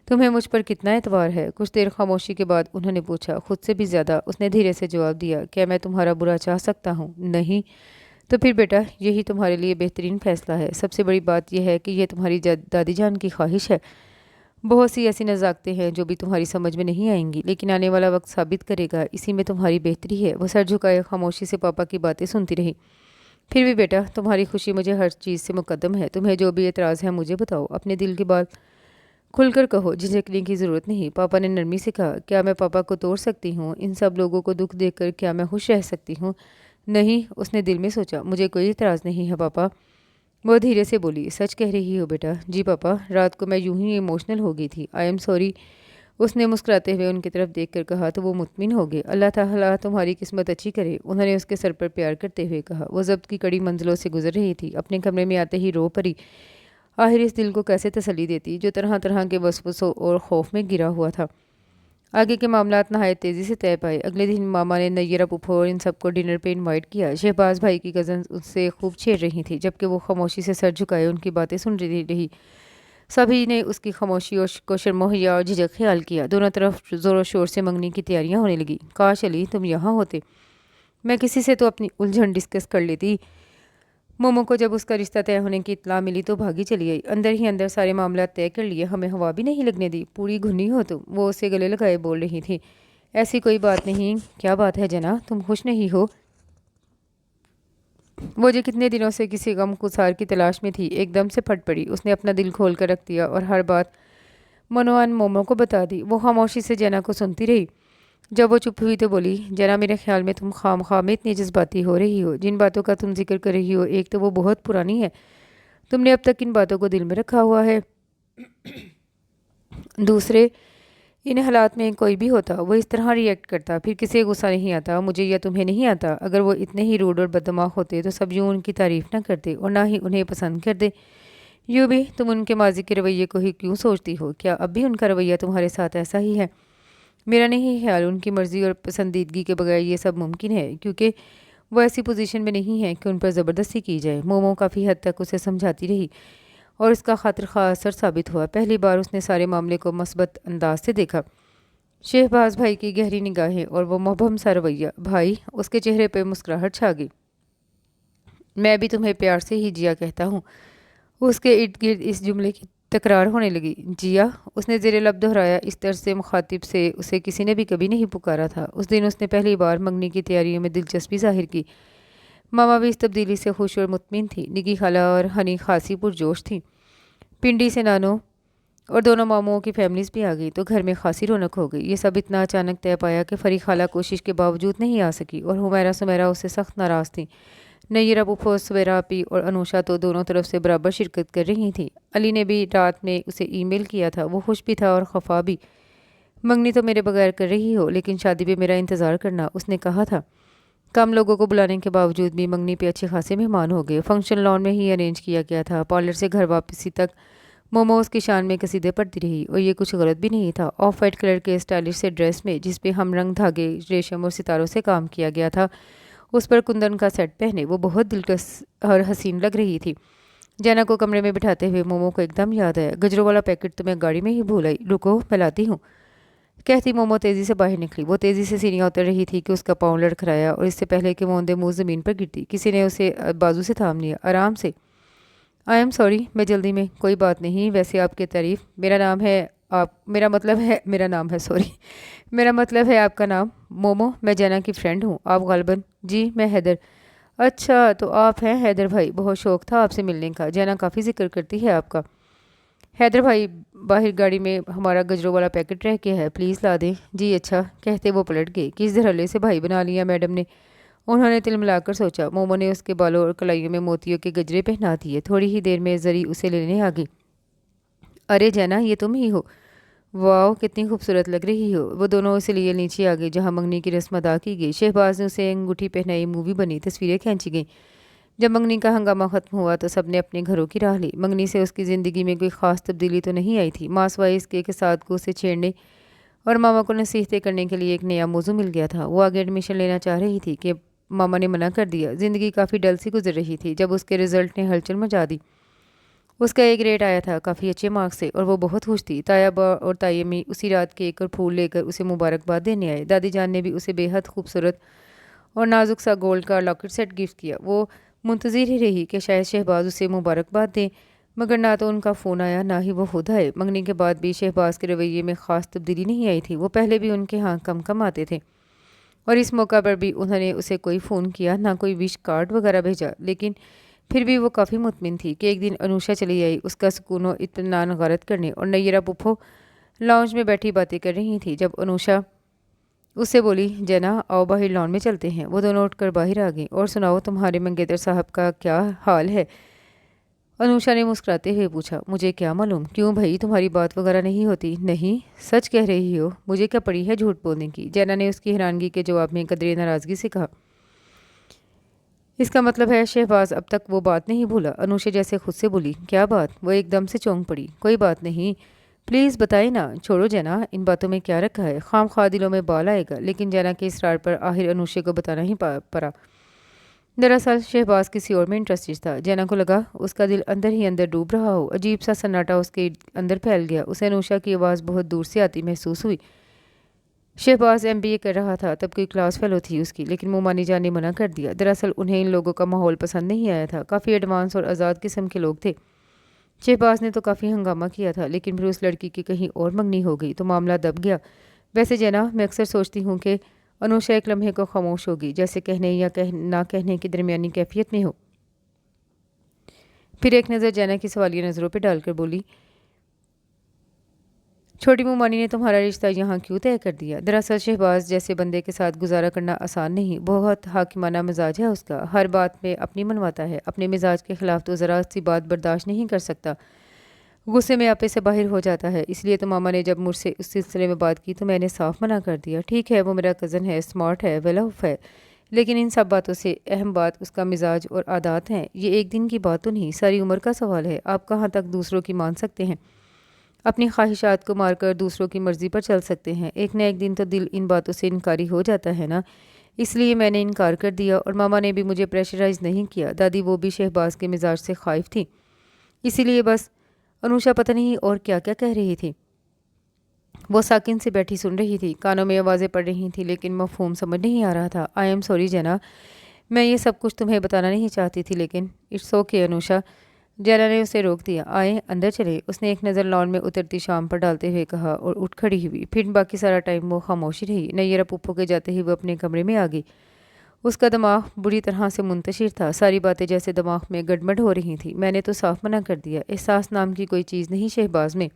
تمہیں مجھ پر کتنا اعتبار ہے؟ کچھ دیر خاموشی کے بعد انہوں نے پوچھا۔ خود سے بھی زیادہ، اس نے دھیرے سے جواب دیا۔ کیا میں تمہارا برا چاہ سکتا ہوں؟ نہیں۔ تو پھر بیٹا یہی تمہارے لیے بہترین فیصلہ ہے۔ سب سے بڑی بات یہ ہے کہ یہ تمہاری دادی جان کی خواہش ہے۔ بہت سی ایسی نزاکتیں ہیں جو بھی تمہاری سمجھ میں نہیں آئیں گی، لیکن آنے والا وقت ثابت کرے گا، اسی میں تمہاری بہتری ہے۔ وہ سر جھکائے خاموشی سے پاپا کی باتیں سنتی رہی۔ پھر بھی بیٹا تمہاری خوشی مجھے ہر چیز سے مقدم ہے۔ تمہیں جو بھی اعتراض ہے مجھے بتاؤ، اپنے دل کی بات کھل کر کہو، جھجکنے کی ضرورت نہیں۔ پاپا نے نرمی سے کہا۔ کیا میں پاپا کو توڑ سکتی ہوں؟ ان سب لوگوں کو دکھ دیکھ کر کیا میں خوش رہ سکتی ہوں؟ نہیں، اس نے دل میں سوچا، مجھے کوئی اعتراض نہیں ہے پاپا۔ وہ دھیرے سے بولی، سچ کہہ رہی ہو بیٹا؟ جی پاپا، رات کو میں یوں ہی ایموشنل ہو گئی تھی۔ آئی ایم سوری، اس نے مسکراتے ہوئے ان کی طرف دیکھ کر کہا تو وہ مطمئن ہو گئے۔ اللہ تعالیٰ تمہاری قسمت اچھی کرے، انہوں نے اس کے سر پر پیار کرتے ہوئے کہا۔ وہ ضبط کی کڑی منزلوں سے گزر رہی تھی، اپنے کمرے میں آتے ہی رو پڑی۔ آخر اس دل کو کیسے تسلی دیتی جو طرح طرح کے وسوسوں اور خوف میں گرا ہوا تھا۔ आगे के मामलात नहायत तेज़ी से तय पाए। अगले दिन मामा ने नैयरा फूफो और इन सबको डिनर पे इनवाइट किया। शहबाज भाई की कज़न उससे खूब छेड़ रही थी, जबकि वो खामोशी से सर झुकाए उनकी बातें सुन रही। सभी ने उसकी खामोशी को शर्मोहिया और झिझक ख्याल किया। दोनों तरफ ज़ोर शोर से मंगनी की तैयारियां होने लगी। काश अली तुम यहाँ होते, मैं किसी से तो अपनी उलझन डिस्कस कर लेती। मोमो को जब उसका रिश्ता तय होने की इत्तला मिली तो भागी चली आई। अंदर ही अंदर सारे मामला तय कर लिए, हमें हवा भी नहीं लगने दी। पूरी घुनी हो तुम, वो उसे गले लगाए बोल रही थी। ऐसी कोई बात नहीं। क्या बात है जना, तुम खुश नहीं हो? वो जो कितने दिनों से किसी गम गुसार की तलाश में थी, एकदम से फट पड़ी। उसने अपना दिल खोल कर रख दिया और हर बात मनोअन मोमो को बता दी। वो खामोशी से जना को सुनती रही। जब वो चुप हुई तो बोली, जना मेरे ख्याल में तुम खामखा में इतनी जज्बाती हो रही हो। जिन बातों का तुम जिक्र कर रही हो, एक तो वो बहुत पुरानी है, तुमने अब तक इन बातों को दिल में रखा हुआ है। दूसरे, इन हालात में कोई भी होता वो इस तरह रिएक्ट करता, फिर किसी को गुस्सा नहीं आता। मुझे या तुम्हें नहीं आता। अगर वो इतने ही रूड और बददिमाग होते तो सब यूँ उनकी तारीफ ना करते और ना ही उन्हें पसंद करते। यूँ भी तुम उनके माजी के रवैये को ही क्यों सोचती हो? क्या अब भी उनका रवैया तुम्हारे साथ ऐसा ही है? मेरा नहीं ख्याल उनकी मर्ज़ी और पसंदीदगी के बगैर ये सब मुमकिन है, क्योंकि वो ऐसी पोजीशन में नहीं है कि उन पर ज़बरदस्ती की जाए। मोमो काफ़ी हद तक उसे समझाती रही और इसका खातिर खा असर साबित हुआ। पहली बार उसने सारे मामले को मस्बत अंदाज से देखा। शहबाज भाई की गहरी निगाहें और वो मुबहम सा रवैया, भाई, उसके चेहरे पर मुस्कुराहट छा गई। मैं भी तुम्हें प्यार से ही जिया कहता हूँ। उसके इर्द गिर्द इस जुमले की तकरार होने लगी। जिया, उसने ज़ेरे लब दोहराया। इस तरह से मुखातिब से उसे किसी ने भी कभी नहीं पुकारा था। उस दिन उसने पहली बार मंगनी की तैयारियों में दिलचस्पी जाहिर की। मामा भी इस तब्दीली से खुश और मुतमिन थी। निकी खाला और हनी खासी पुरजोश थी। पिंडी से नानो और दोनों मामों की फैमिलीज भी आ गई तो घर में खासी रौनक हो गई। ये सब इतना अचानक तय पाया कि फरी खाला कोशिश के बावजूद नहीं आ सकी और हुमैरा सुमैरा उससे सख्त नाराज़ थी। नैयरा फूफो, सवेरा आपी और अनुषा तो दोनों तरफ से बराबर शिरकत कर रही थी। अली ने भी रात में उसे ईमेल किया था। वो खुश भी था और खफा भी। मंगनी तो मेरे बगैर कर रही हो, लेकिन शादी पे मेरा इंतज़ार करना, उसने कहा था। कम लोगों को बुलाने के बावजूद भी मंगनी पे अच्छे खासे मेहमान हो गए। फंक्शन लॉन में ही अरेंज किया गया था। पार्लर से घर वापसी तक मोमोज की शान में कसीदे पड़ती रही और ये कुछ गलत भी नहीं था। ऑफ वाइट कलर के स्टाइलिश से ड्रेस में, जिस पे हम रंग धागे, रेशम और सितारों से काम किया गया था, उस पर कुंदन का सेट पहने वो बहुत दिलकश और हसीन लग रही थी। जैना को कमरे में बिठाते हुए मोमो को एकदम याद आया, गजरों वाला पैकेट तो मैं गाड़ी में ही भूल आई, रुको मैं लाती हूँ, कहती मोमो तेज़ी से बाहर निकली। वो तेज़ी से सीढ़ियाँ उतर रही थी कि उसका पाँव लड़खड़ाया और इससे पहले कि वो औंधे मुँह ज़मीन पर गिरती, किसी ने उसे बाजू से थाम लिया। आराम से। आई एम सॉरी, मैं जल्दी में। कोई बात नहीं, वैसे आपकी तारीफ़, मेरा नाम है आप, मेरा मतलब है, मेरा नाम है, सॉरी, मेरा मतलब है आपका नाम। मोमो, मैं जैना की फ्रेंड हूँ। आप गालिबन? जी, मैं हैदर। अच्छा, तो आप हैं हैदर भाई, बहुत शौक था आपसे मिलने का। जैना काफ़ी जिक्र करती है आपका। हैदर भाई, बाहर गाड़ी में हमारा गजरों वाला पैकेट रह गया है, प्लीज़ ला दें। जी अच्छा, कहते वो पलट गए। किस धड़ल्ले से भाई बना लिया मैडम ने, उन्होंने तिल मिलाकर सोचा। मोमो ने उसके बालों और कलाइयों में मोतियों के गजरे पहना दिए। थोड़ी ही देर में जरी उसे लेने आ गई। अरे जैना, ये तुम ही हो? वाह, कितनी खूबसूरत लग रही हो। वो दोनों उसे लिए नीचे आ गई जहाँ मंगनी की रस्म अदा की गई। शहबाज ने उसे अंगूठी पहनाई, मूवी बनी, तस्वीरें खींची गई। जब मंगनी का हंगामा ख़त्म हुआ तो सबने अपने घरों की राह ली। मंगनी से उसकी ज़िंदगी में कोई ख़ास तब्दीली तो नहीं आई थी। माँ सिवाय इसके के साथ को उसे छेड़ने और मामा को नसीहतें करने के लिए एक नया मौजू मिल गया था। वो आगे एडमिशन लेना चाह रही थी कि मामा ने मना कर दिया। ज़िंदगी काफ़ी डल सी गुजर रही थी जब उसके रिज़ल्ट ने हलचल मचा दी। उसका एक ग्रेड आया था काफ़ी अच्छे मार्क्स से और वो बहुत खुश थी। तायाबा और तायमी उसी रात केक और फूल लेकर उसे मुबारकबाद देने आए। दादी जान ने भी उसे बेहद खूबसूरत और नाजुक सा गोल्ड का लॉकेट सेट गिफ्ट किया। वो मुंतज़िर ही रही कि शायद शहबाज उसे मुबारकबाद दें, मगर ना तो उनका फ़ोन आया ना ही वो खुद आए। मंगनी के बाद भी शहबाज के रवैये में ख़ास तब्दीली नहीं आई थी। वो पहले भी उनके यहाँ कम कम आते थे और इस मौका पर भी उन्होंने उसे कोई फ़ोन किया, ना कोई विश कार्ड वगैरह भेजा। लेकिन फिर भी वो काफ़ी मुतमिन थी कि एक दिन अनुषा चली आई उसका सुकून और इत्मीनान गारत करने, और नैयरा पुप्पो लाउंज में बैठी बातें कर रही थी जब अनुषा उससे बोली, जैना आओ बाहर लॉन में चलते हैं। वो दोनों उठकर बाहर आ गई। और सुनाओ, तुम्हारे मंगेतर साहब का क्या हाल है? अनुषा ने मुस्कुराते हुए पूछा। मुझे क्या मालूम, क्यों भाई, तुम्हारी बात वगैरह नहीं होती? नहीं, सच कह रही हो? मुझे क्या पड़ी है झूठ बोलने की? जैना ने उसकी हैरानगी के जवाब में कदरे नाराज़गी से कहा। इसका मतलब है शहबाज अब तक वो बात नहीं भूला? अनुषा जैसे खुद से बोली। क्या बात? वो एकदम से चौंक पड़ी। कोई बात नहीं, پلیز بتائیں نا، چھوڑو جنا، ان باتوں میں کیا رکھا ہے؟ خام خواہ دلوں میں بال آئے گا، لیکن جنا کے اصرار پر آخر انوشے کو بتانا ہی پڑا۔ دراصل شہباز کسی اور میں انٹرسٹڈ تھا۔ جینا کو لگا اس کا دل اندر ہی اندر ڈوب رہا ہو۔ عجیب سا سناٹا اس کے اندر پھیل گیا۔ اسے انوشا کی آواز بہت دور سے آتی محسوس ہوئی۔ شہباز MBA کر رہا تھا، تب کوئی کلاس فیلو تھی اس کی، لیکن مومانی جان نے منع کر دیا۔ دراصل انہیں ان لوگوں کا ماحول پسند نہیں آیا تھا، کافی ایڈوانس اور آزاد قسم کے لوگ تھے۔ شہباز نے تو کافی ہنگامہ کیا تھا، لیکن پھر اس لڑکی کی کہیں اور منگنی ہو گئی تو معاملہ دب گیا۔ ویسے جنا، میں اکثر سوچتی ہوں کہ انوشا ایک لمحے کو خاموش ہوگی، جیسے کہنے یا نہ کہنے کی درمیانی کیفیت میں ہو۔ پھر ایک نظر جنا کی سوالیہ نظروں پہ ڈال کر بولی، چھوٹی مومانی نے تمہارا رشتہ یہاں کیوں طے کر دیا؟ دراصل شہباز جیسے بندے کے ساتھ گزارا کرنا آسان نہیں، بہت حاکمانہ مزاج ہے اس کا، ہر بات میں اپنی منواتا ہے، اپنے مزاج کے خلاف تو ذرا سی بات برداشت نہیں کر سکتا، غصے میں آپے سے باہر ہو جاتا ہے۔ اس لیے تو ماما نے جب مجھ سے اس سلسلے میں بات کی تو میں نے صاف منع کر دیا۔ ٹھیک ہے، وہ میرا کزن ہے، اسمارٹ ہے، ویل آف ہے، لیکن ان سب باتوں سے اہم بات اس کا مزاج اور عادات ہیں۔ یہ ایک دن کی بات تو نہیں، ساری عمر کا سوال ہے۔ آپ کہاں تک دوسروں کی مان سکتے ہیں؟ اپنی خواہشات کو مار کر دوسروں کی مرضی پر چل سکتے ہیں؟ ایک نہ ایک دن تو دل ان باتوں سے انکاری ہو جاتا ہے نا۔ اس لیے میں نے انکار کر دیا، اور ماما نے بھی مجھے پریشرائز نہیں کیا۔ دادی وہ بھی شہباز کے مزاج سے خائف تھی، اسی لیے بس۔ انوشا پتہ نہیں اور کیا کیا کہہ رہی تھی۔ وہ ساکن سے بیٹھی سن رہی تھی، کانوں میں آوازیں پڑ رہی تھیں، لیکن مفہوم سمجھ نہیں آ رہا تھا۔ آئی ایم سوری جنا، میں یہ سب کچھ تمہیں بتانا نہیں چاہتی تھی، لیکن اٹس اوکے انوشا۔ جینا نے اسے روک دیا۔ آئیں اندر چلے، اس نے ایک نظر لان میں اترتی شام پر ڈالتے ہوئے کہا، اور اٹھ کھڑی ہوئی۔ پھر باقی سارا ٹائم وہ خاموشی رہی۔ نیرا پھپھو کے جاتے ہی وہ اپنے کمرے میں آ گئی۔ اس کا دماغ بری طرح سے منتشر تھا، ساری باتیں جیسے دماغ میں گڑبڑ ہو رہی تھیں۔ میں نے تو صاف منع کر دیا، احساس نام کی کوئی چیز نہیں شہباز میں۔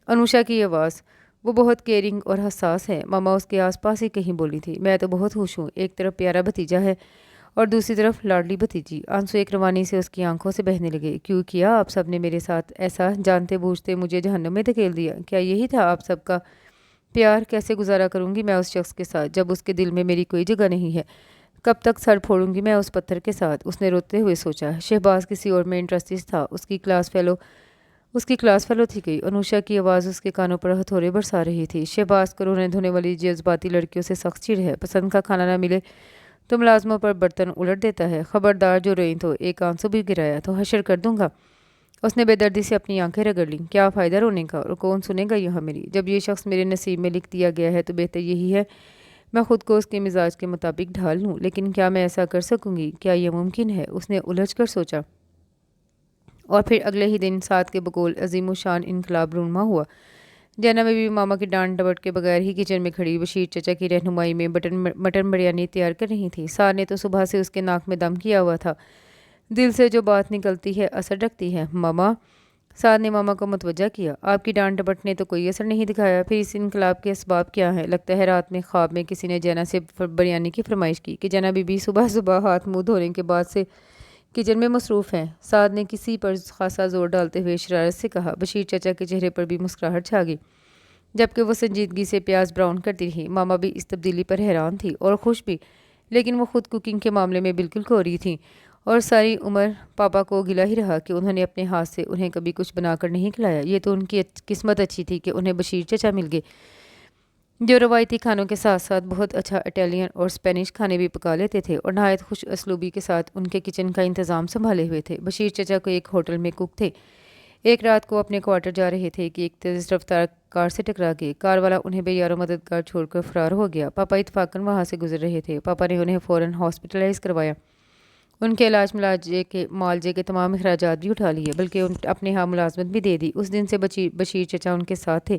انوشا کی آواز، وہ بہت کیئرنگ اور حساس ہے، ماما اس کے آس پاس ہی کہیں بولی تھی۔ میں تو بہت خوش ہوں، ایک طرف پیارا بھتیجا ہے اور دوسری طرف لاڈلی بھتیجی۔ آنسو ایک روانی سے اس کی آنکھوں سے بہنے لگے۔ کیوں کیا آپ سب نے میرے ساتھ ایسا؟ جانتے بوجھتے مجھے جہنم میں دھکیل دیا؟ کیا یہی تھا آپ سب کا پیار؟ کیسے گزارا کروں گی میں اس شخص کے ساتھ جب اس کے دل میں میری کوئی جگہ نہیں ہے؟ کب تک سر پھوڑوں گی میں اس پتھر کے ساتھ؟ اس نے روتے ہوئے سوچا۔ شہباز کسی اور میں انٹرسٹڈ تھا، اس کی کلاس فیلو تھی گئی۔ انوشا کی آواز اس کے کانوں پر ہتھوڑے برسا رہی تھی۔ شہباز کو رونے دھونے والی جذباتی لڑکیوں سے سخت چڑ ہے، پسند کا کھانا نہ ملے تو ملازموں پر برتن الٹ دیتا ہے۔ خبردار جو روئی تو ایک آنسو بھی گرایا تو حشر کر دوں گا۔ اس نے بے دردی سے اپنی آنکھیں رگڑ لیں۔ کیا فائدہ رونے کا، اور کون سنے گا یہاں میری؟ جب یہ شخص میرے نصیب میں لکھ دیا گیا ہے تو بہتر یہی ہے میں خود کو اس کے مزاج کے مطابق ڈھال لوں، لیکن کیا میں ایسا کر سکوں گی؟ کیا یہ ممکن ہے؟ اس نے الجھ کر سوچا، اور پھر اگلے ہی دن ساتھ کے بقول عظیم الشان انقلاب رونما ہوا۔ جینا میں بھی ماما کی ڈانٹ ڈپٹ کے بغیر ہی کچن میں کھڑی بشیر چچا کی رہنمائی میں مٹن بریانی تیار کر رہی تھی۔ سار نے تو صبح سے اس کے ناک میں دم کیا ہوا تھا، دل سے جو بات نکلتی ہے اثر رکھتی ہے ماما۔ سعد نے ماما کو متوجہ کیا۔ آپ کی ڈانٹ ڈپٹ نے تو کوئی اثر نہیں دکھایا، پھر اس انقلاب کے اسباب کیا ہیں؟ لگتا ہے رات میں خواب میں کسی نے جینا سے بریانی کی فرمائش کی کہ جینا بی بی صبح صبح ہاتھ منہ دھونے کے بعد سے کچن میں مصروف ہیں۔ سعد نے کسی پر خاصا زور ڈالتے ہوئے شرارت سے کہا۔ بشیر چچا کے چہرے پر بھی مسکراہٹ چھا گئی، جبکہ وہ سنجیدگی سے پیاز براؤن کرتی رہی۔ ماما بھی اس تبدیلی پر حیران تھی اور خوش بھی، لیکن وہ خود کوکنگ کے معاملے میں بالکل کوری تھیں، اور ساری عمر پاپا کو گلا ہی رہا کہ انہوں نے اپنے ہاتھ سے انہیں کبھی کچھ بنا کر نہیں کھلایا۔ یہ تو ان کی قسمت اچھی تھی کہ انہیں بشیر چچا مل گئے، جو روایتی کھانوں کے ساتھ ساتھ بہت اچھا اٹیلین اور اسپینش کھانے بھی پکا لیتے تھے، اور نہایت خوش اسلوبی کے ساتھ ان کے کچن کا انتظام سنبھالے ہوئے تھے۔ بشیر چچا کو ایک ہوٹل میں کک تھے۔ ایک رات کو اپنے کوارٹر جا رہے تھے کہ ایک تیز رفتار کار سے ٹکرا گئے۔ کار والا انہیں بے یار و مددگار چھوڑ کر فرار ہو گیا۔ پاپا اتفاقاً وہاں سے گزر رہے تھے۔ پاپا نے انہیں فوراً ہاسپٹلائز کروایا، ان کے علاج معالجے کے تمام اخراجات بھی اٹھا لیے، بلکہ اپنے ہاں ملازمت بھی دے دی۔ اس دن سے بشیر چچا ان کے ساتھ تھے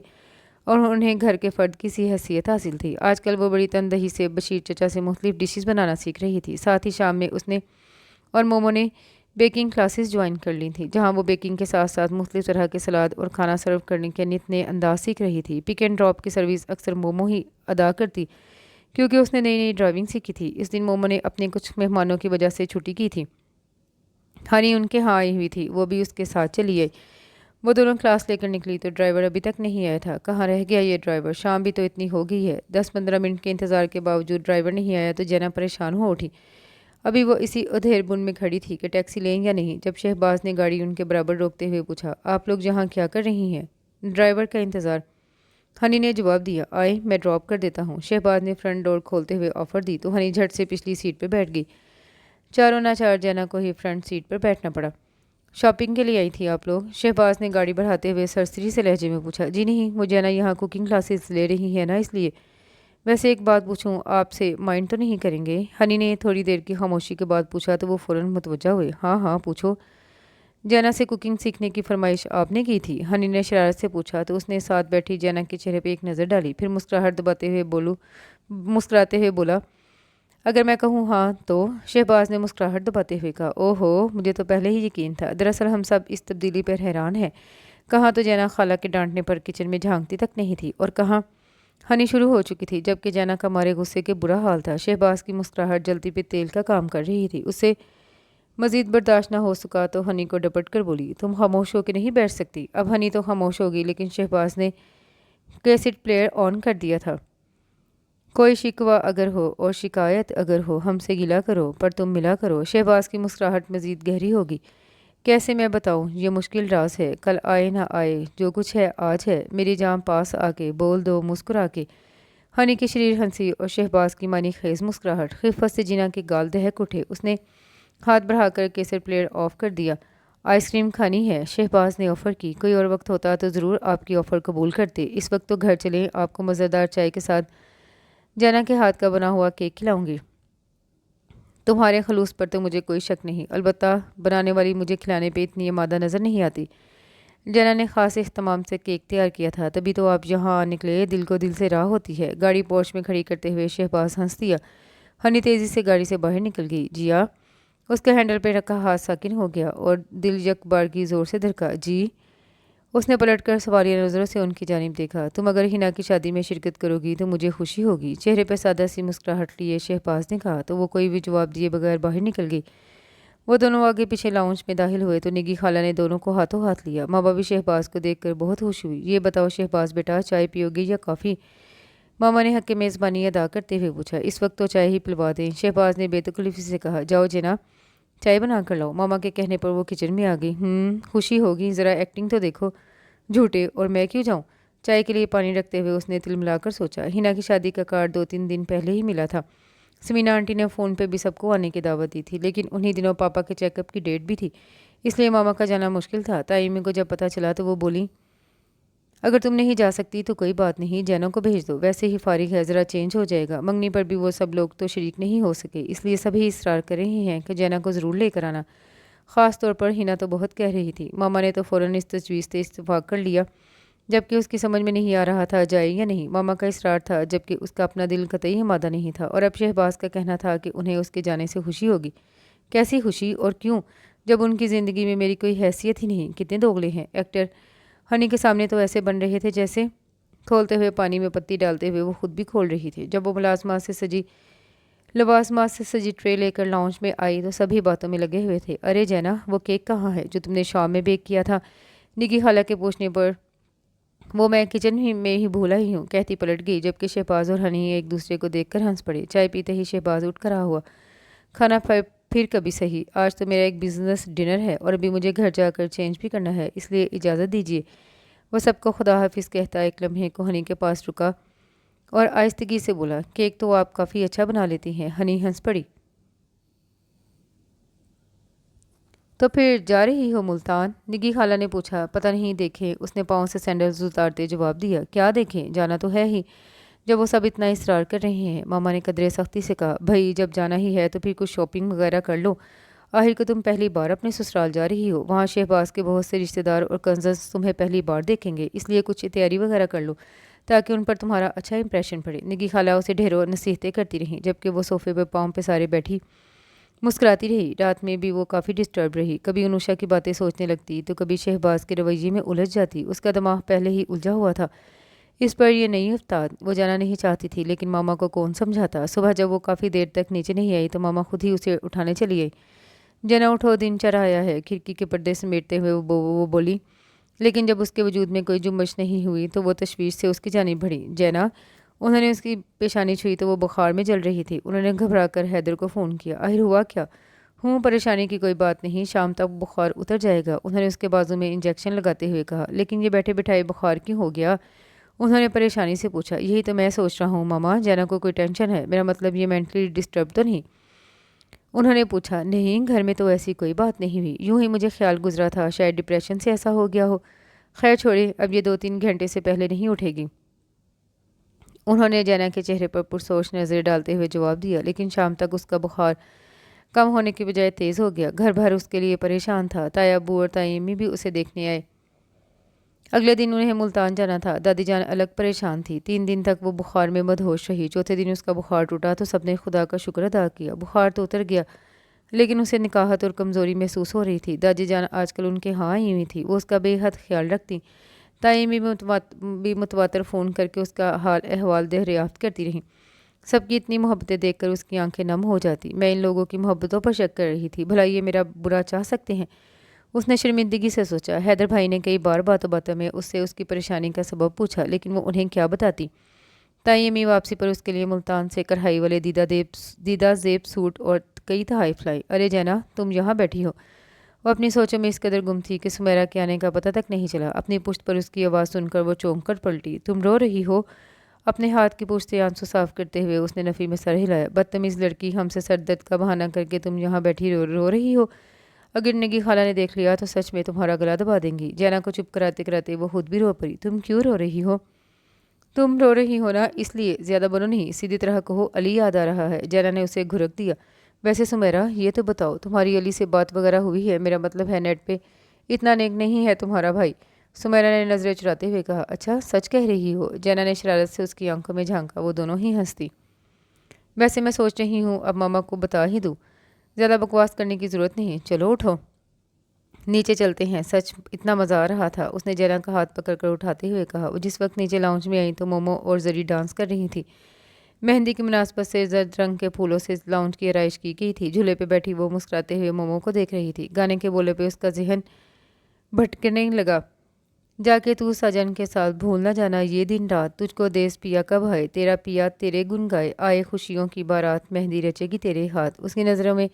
اور انہیں گھر کے فرد کی سی حیثیت حاصل تھی۔ آج کل وہ بڑی تندہی سے بشیر چچا سے مختلف ڈشز بنانا سیکھ رہی تھی۔ ساتھ ہی شام میں اس نے اور مومو نے بیکنگ کلاسز جوائن کر لی تھیں، جہاں وہ بیکنگ کے ساتھ ساتھ مختلف طرح کے سلاد اور کھانا سرو کرنے کے نت نئے انداز سیکھ رہی تھی۔ پک اینڈ ڈراپ کی سروس اکثر مومو ہی ادا کرتی، کیونکہ اس نے نئی ڈرائیونگ سیکھی تھی۔ اس دن مومو نے اپنے کچھ مہمانوں کی وجہ سے چھٹی کی تھی۔ ہنی ان کے ہاں آئی ہوئی تھی، وہ بھی اس کے ساتھ چلی آئی۔ وہ دونوں کلاس لے کر نکلی تو ڈرائیور ابھی تک نہیں آیا تھا۔ کہاں رہ گیا یہ ڈرائیور؟ شام بھی تو اتنی ہو گئی ہے۔ 10-15 منٹ کے انتظار کے باوجود ڈرائیور نہیں آیا تو جینا پریشان ہو اٹھی۔ ابھی وہ اسی ادھیر بن میں کھڑی تھی کہ ٹیکسی لیں یا نہیں، جب شہباز نے گاڑی ان کے برابر روکتے ہوئے پوچھا، آپ لوگ یہاں کیا کر رہی ہیں؟ ड्राइवर का इंतज़ार। हनी ने जवाब दिया, आए मैं ड्रॉप कर देता हूँ। शहबाज ने फ्रंट डोर खोलते हुए ऑफ़र दी तो हनी झट से पिछली सीट पर बैठ गई। चारों नाचार जैना को ही फ्रंट सीट पर बैठना पड़ा। शॉपिंग के लिए आई थी आप लोग? शहबाज ने गाड़ी बढ़ाते हुए सरसरी से लहजे में पूछा। जी नहीं, वो जैना यहाँ कुकिंग क्लासेस ले रही है ना, इसलिए। वैसे एक बात पूछूं आपसे, माइंड तो नहीं करेंगे? हनी ने थोड़ी देर की खामोशी के बाद पूछा तो वो फ़ौरन मुतवज्जा हुए। हाँ हाँ पूछो। जैना से कुकिंग सीखने की फरमाइश आपने की थी? हनी ने शरारत से पूछा तो उसने साथ बैठी जैना के चेहरे पे एक नज़र डाली, फिर मुस्कुराते हुए बोला, अगर मैं कहूँ हाँ तो? शहबाज ने मुस्कुराहट दबाते हुए कहा, ओहो मुझे तो पहले ही यकीन था। दरअसल हम सब इस तब्दीली पर हैरान हैं। कहाँ तो जैना खाला के डांटने पर किचन में झांकती तक नहीं थी और कहाँ हनी शुरू हो चुकी थी, जबकि जैना का मारे गुस्से के बुरा हाल था। शहबाज की मुस्कुराहट जलती पे तेल का काम कर रही थी। उससे मजीद बर्दाश्त न हो सका तो हनी को डपट कर बोली, तुम खामोश होकर नहीं बैठ सकती? अब हनी तो खामोश होगी, लेकिन शहबाज ने कैसेट प्लेयर ऑन कर दिया था। कोई शिकवा अगर हो और शिकायत अगर हो हमसे गिला करो, पर तुम मिला करो। शहबाज की मुस्कुराहट मजीद गहरी होगी। कैसे मैं बताऊं, ये मुश्किल राज है। कल आए ना आए, जो कुछ है आज है। मेरी जान पास आके बोल दो मुस्कुरा के। हनी की शरीर हंसी और शहबाज की मानी खेज मुस्कुराहट। खिफत से जिना के गाल दहक उठे। उसने हाथ बढ़ाकर केसर प्लेयर ऑफ कर दिया। आइसक्रीम खानी है? शहबाज ने ऑफ़र की। कोई और वक्त होता तो ज़रूर आपकी ऑफ़र कबूल करते। इस वक्त तो घर चलें, आपको मज़ेदार चाय के साथ जैना के हाथ का बना हुआ केक खिलाऊंगी। तुम्हारे खलूस पर तो मुझे कोई शक नहीं, अलबत्ता बनाने वाली मुझे खिलाने पे इतनी मादा नज़र नहीं आती। जैना ने खास इख्तिमाम से केक तैयार किया था, तभी तो आप यहाँ आ निकले। दिल को दिल से राह होती है। गाड़ी पोर्च में खड़ी करते हुए शहबाज हंस दिया। हनी तेज़ी से गाड़ी से बाहर निकल गई। जिया, उसके हैंडल पर रखा हाथ साकिन हो गया और दिल यक बार की ज़ोर से धड़का। जी। उसने पलटकर सवालिया नज़रों से उनकी जानिब देखा। तुम अगर हिना की शादी में शिरकत करोगी तो मुझे खुशी होगी। चेहरे पर सादा सी मुस्कुराहट लिए शहबाज ने कहा तो वो कोई भी जवाब दिए बगैर बाहर निकल गई। वो दोनों आगे पीछे लाउंज में दाखिल हुए तो निगी खाला ने दोनों को हाथों हाथ लिया। माँ बाबी शहबाज को देखकर बहुत खुश हुई। ये बताओ शहबाज बेटा, चाय पियोगी या कॉफ़ी? मामा ने हक के मेज़बानी अदा करते हुए पूछा। इस वक्त तो चाय ही पिलवा दें। शहबाज ने बेतकलीफी से कहा। जाओ जना, चाय बना कर लाओ। मामा के कहने पर वो किचन में आ गई। खुशी होगी, ज़रा एक्टिंग तो देखो। झूठे, और मैं क्यों जाऊं? चाय के लिए पानी रखते हुए उसने तिलमिलाकर सोचा। हिना की शादी का कार्ड 2-3 दिन पहले ही मिला था। समीना आंटी ने फ़ोन पे भी सबको आने की दावत दी थी, लेकिन उन्हीं दिनों पापा के चेकअप की डेट भी थी, इसलिए मामा का जाना मुश्किल था। ताईमी को जब पता चला तो वो बोली, अगर तुम नहीं जा सकती तो कोई बात नहीं, जैनों को भेज दो, वैसे ही फारिग है, ज़रा चेंज हो जाएगा। मंगनी पर भी वो सब लोग तो शरीक नहीं हो सके, इसलिए सभी इसरार कर रहे हैं कि जैना को ज़रूर लेकर आना। ख़ास तौर पर हिना तो बहुत कह रही थी। मामा ने तो फ़ौरन इस तजवीज़ से इत्तेफाक कर लिया, जबकि उसकी समझ में नहीं आ रहा था जाए या नहीं। मामा का इसरार था, जबकि उसका अपना दिल कतई आमादा नहीं था। और अब शहबाज का कहना था कि उन्हें उसके जाने से खुशी होगी। कैसी खुशी और क्यों, जब उनकी ज़िंदगी में मेरी कोई हैसियत ही नहीं। कितने दोगले हैं एक्टर। हनी के सामने तो ऐसे बन रहे थे जैसे खोलते हुए पानी में पत्ती डालते हुए वो खुद भी खोल रही थी। जब वो लबासमात से सजी ट्रे लेकर लाउंज में आई तो सभी बातों में लगे हुए थे। अरे जैना, वो केक कहाँ है जो तुमने शाम में बेक किया था? निकी खाला के पूछने पर वो मैं किचन में ही भूला ही हूँ, कहती पलट गई, जबकि शहबाज और हनी एक दूसरे को देखकर हंस पड़े। चाय पीते ही शहबाज उठ खड़ा हुआ। खाना फिर कभी सही, आज तो मेरा एक बिजनेस डिनर है और अभी मुझे घर जाकर चेंज भी करना है, इसलिए इजाज़त दीजिए। वह सबको खुदा हाफिज़ कहता एक लम्हे को हनी के पास रुका और आहिस्तगी से बोला, केक तो आप काफ़ी अच्छा बना लेती हैं। हनी हंस पड़ी। तो फिर जा रही हो मुल्तान? निगी खाला ने पूछा। पता नहीं, देखें। उसने पाँव से सैंडल्स उतारते जवाब दिया। क्या देखें, जाना तो है ही, जब वो सब इतना इसरार कर रहे हैं। मामा ने कदरे सख्ती से कहा, भाई जब जाना ही है तो फिर कुछ शॉपिंग वगैरह कर लो। आखिर को तुम पहली बार अपने ससुराल जा रही हो, वहाँ शहबाज के बहुत से रिश्तेदार और कज़न्स तुम्हें पहली बार देखेंगे, इसलिए कुछ तैयारी वगैरह कर लो ताकि उन पर तुम्हारा अच्छा इंप्रेशन पड़े। निगी खाला उसे ढेरों नसीहतें करती रहीं, जबकि वो सोफे पर पाँव पे सारे बैठी मुस्कुराती रही। रात में भी वो काफ़ी डिस्टर्ब रही। कभी अनुषा की बातें सोचने लगती तो कभी शहबाज के रवैये में उलझ जाती। उसका दिमाग पहले ही उलझा हुआ था। इस पर यह नई अफ्तार वो जाना नहीं चाहती थी, लेकिन मामा को कौन समझाता। सुबह जब वो काफ़ी देर तक नीचे नहीं आई तो मामा खुद ही उसे उठाने चली आई। जना उठो, दिन चढ़ आया है। खिड़की के पर्दे समेटते हुए वो बोली, लेकिन जब उसके वजूद में कोई जुम्मश नहीं हुई तो वो तशवीश से उसकी जानिब बढ़ी। जैना, उन्होंने उसकी पेशानी छुई तो वो बुखार में जल रही थी। उन्होंने घबरा कर हैदर को फ़ोन किया। आखिर हुआ क्या? ہوں، پریشانی کی کوئی بات نہیں، شام تک بخار اتر جائے گا، انہوں نے اس کے بازو میں انجیکشن لگاتے ہوئے کہا۔ لیکن یہ بیٹھے بٹھائے بخار کیوں ہو گیا؟ انہوں نے پریشانی سے پوچھا۔ یہی تو میں سوچ رہا ہوں ماما، جانا کو کوئی ٹینشن ہے؟ میرا مطلب یہ مینٹلی ڈسٹرب تو نہیں؟ انہوں نے پوچھا۔ نہیں، گھر میں تو ایسی کوئی بات نہیں ہوئی، یوں ہی مجھے خیال گزرا تھا شاید ڈپریشن سے ایسا ہو گیا ہو۔ خیر چھوڑے، اب یہ 2-3 گھنٹے سے پہلے نہیں اٹھے گی۔ انہوں نے جینا کے چہرے پر پرسوچ نظر ڈالتے ہوئے جواب دیا۔ لیکن شام تک اس کا بخار کم ہونے کی بجائے تیز ہو گیا۔ گھر بھر اس کے لیے پریشان تھا۔ تایا ابو اور تائی امی بھی اسے دیکھنے آئے۔ اگلے دن انہیں ملتان جانا تھا۔ دادی جان الگ پریشان تھی۔ 3 دن تک وہ بخار میں مدہوش رہی۔ چوتھے دن اس کا بخار ٹوٹا تو سب نے خدا کا شکر ادا کیا، بخار تو اتر گیا، لیکن اسے نکاہت اور کمزوری محسوس ہو رہی تھی۔ دادی جان آج کل ان کے ہاں آئی ہوئی تھی، وہ اس کا بے حد خیال رکھتی۔ تائی بھی متواتر فون کر کے اس کا حال احوال دریافت کرتی رہیں۔ سب کی اتنی محبتیں دیکھ کر اس کی آنکھیں نم ہو جاتی۔ میں ان لوگوں کی محبتوں پر شک کر رہی تھی، بھلا یہ میرا برا چاہ سکتے ہیں؟ اس نے شرمندگی سے سوچا۔ حیدر بھائی نے کئی بار باتوں باتوں میں اس سے اس کی پریشانی کا سبب پوچھا، لیکن وہ انہیں کیا بتاتی؟ تائی امی واپسی پر اس کے لیے ملتان سے کڑھائی والے دیدہ زیب سوٹ اور کئی تحائف لائی۔ ارے جینا، تم یہاں بیٹھی ہو؟ وہ اپنی سوچوں میں اس قدر گم تھی کہ سمیرہ کے آنے کا پتہ تک نہیں چلا۔ اپنی پشت پر اس کی آواز سن کر وہ چونک کر پلٹی۔ تم رو رہی ہو؟ اپنے ہاتھ کی پشت سے آنسو صاف کرتے ہوئے اس نے نفی میں سر ہلایا۔ بدتمیز لڑکی، ہم سے سر درد کا بہانہ کر کے تم یہاں بیٹھی رو رہی ہو؟ اگر نگی خالہ نے دیکھ لیا تو سچ میں تمہارا گلا دبا دیں گی۔ جینا کو چپ کراتے کراتے وہ خود بھی رو پڑی۔ تم کیوں رو رہی ہو؟ تم رو رہی ہو نا، اس لیے زیادہ بولو نہیں، سیدھی طرح کہو علی یاد آ رہا ہے۔ جینا نے اسے گھرک دیا۔ ویسے سمیرہ، یہ تو بتاؤ تمہاری علی سے بات وغیرہ ہوئی ہے؟ میرا مطلب ہے نیٹ پہ اتنا نیک نہیں ہے تمہارا بھائی۔ سمیرہ نے نظریں چراتے ہوئے کہا۔ اچھا، سچ کہہ رہی ہو؟ جینا نے شرارت سے اس کی آنکھوں میں جھانکا۔ وہ دونوں ہی ہنستی۔ ویسے میں سوچ رہی ہوں اب ماما کو بتا ہی دوں، زیادہ بکواس کرنے کی ضرورت نہیں، چلو اٹھو نیچے چلتے ہیں۔ سچ اتنا مزہ آ رہا تھا، اس نے جینا کا ہاتھ پکڑ کر اٹھاتے ہوئے کہا۔ وہ جس وقت نیچے لاؤنج میں آئی تو مومو اور زری ڈانس کر رہی تھی۔ مہندی کی مناسبت سے زرد رنگ کے پھولوں سے لاؤنج کی آرائش کی گئی تھی۔ جھولے پہ بیٹھی وہ مسکراتے ہوئے مومو کو دیکھ رہی تھی۔ گانے کے بولے پہ اس کا ذہن بھٹکنے لگا۔ جا کے تو سجن کے ساتھ بھول نہ جانا یہ دن رات، تجھ کو دیس پیا کب آئے، تیرا پیا تیرے گن گائے، آئے خوشیوں کی بارات، مہندی رچے گی تیرے ہاتھ۔ اس کی نظروں میں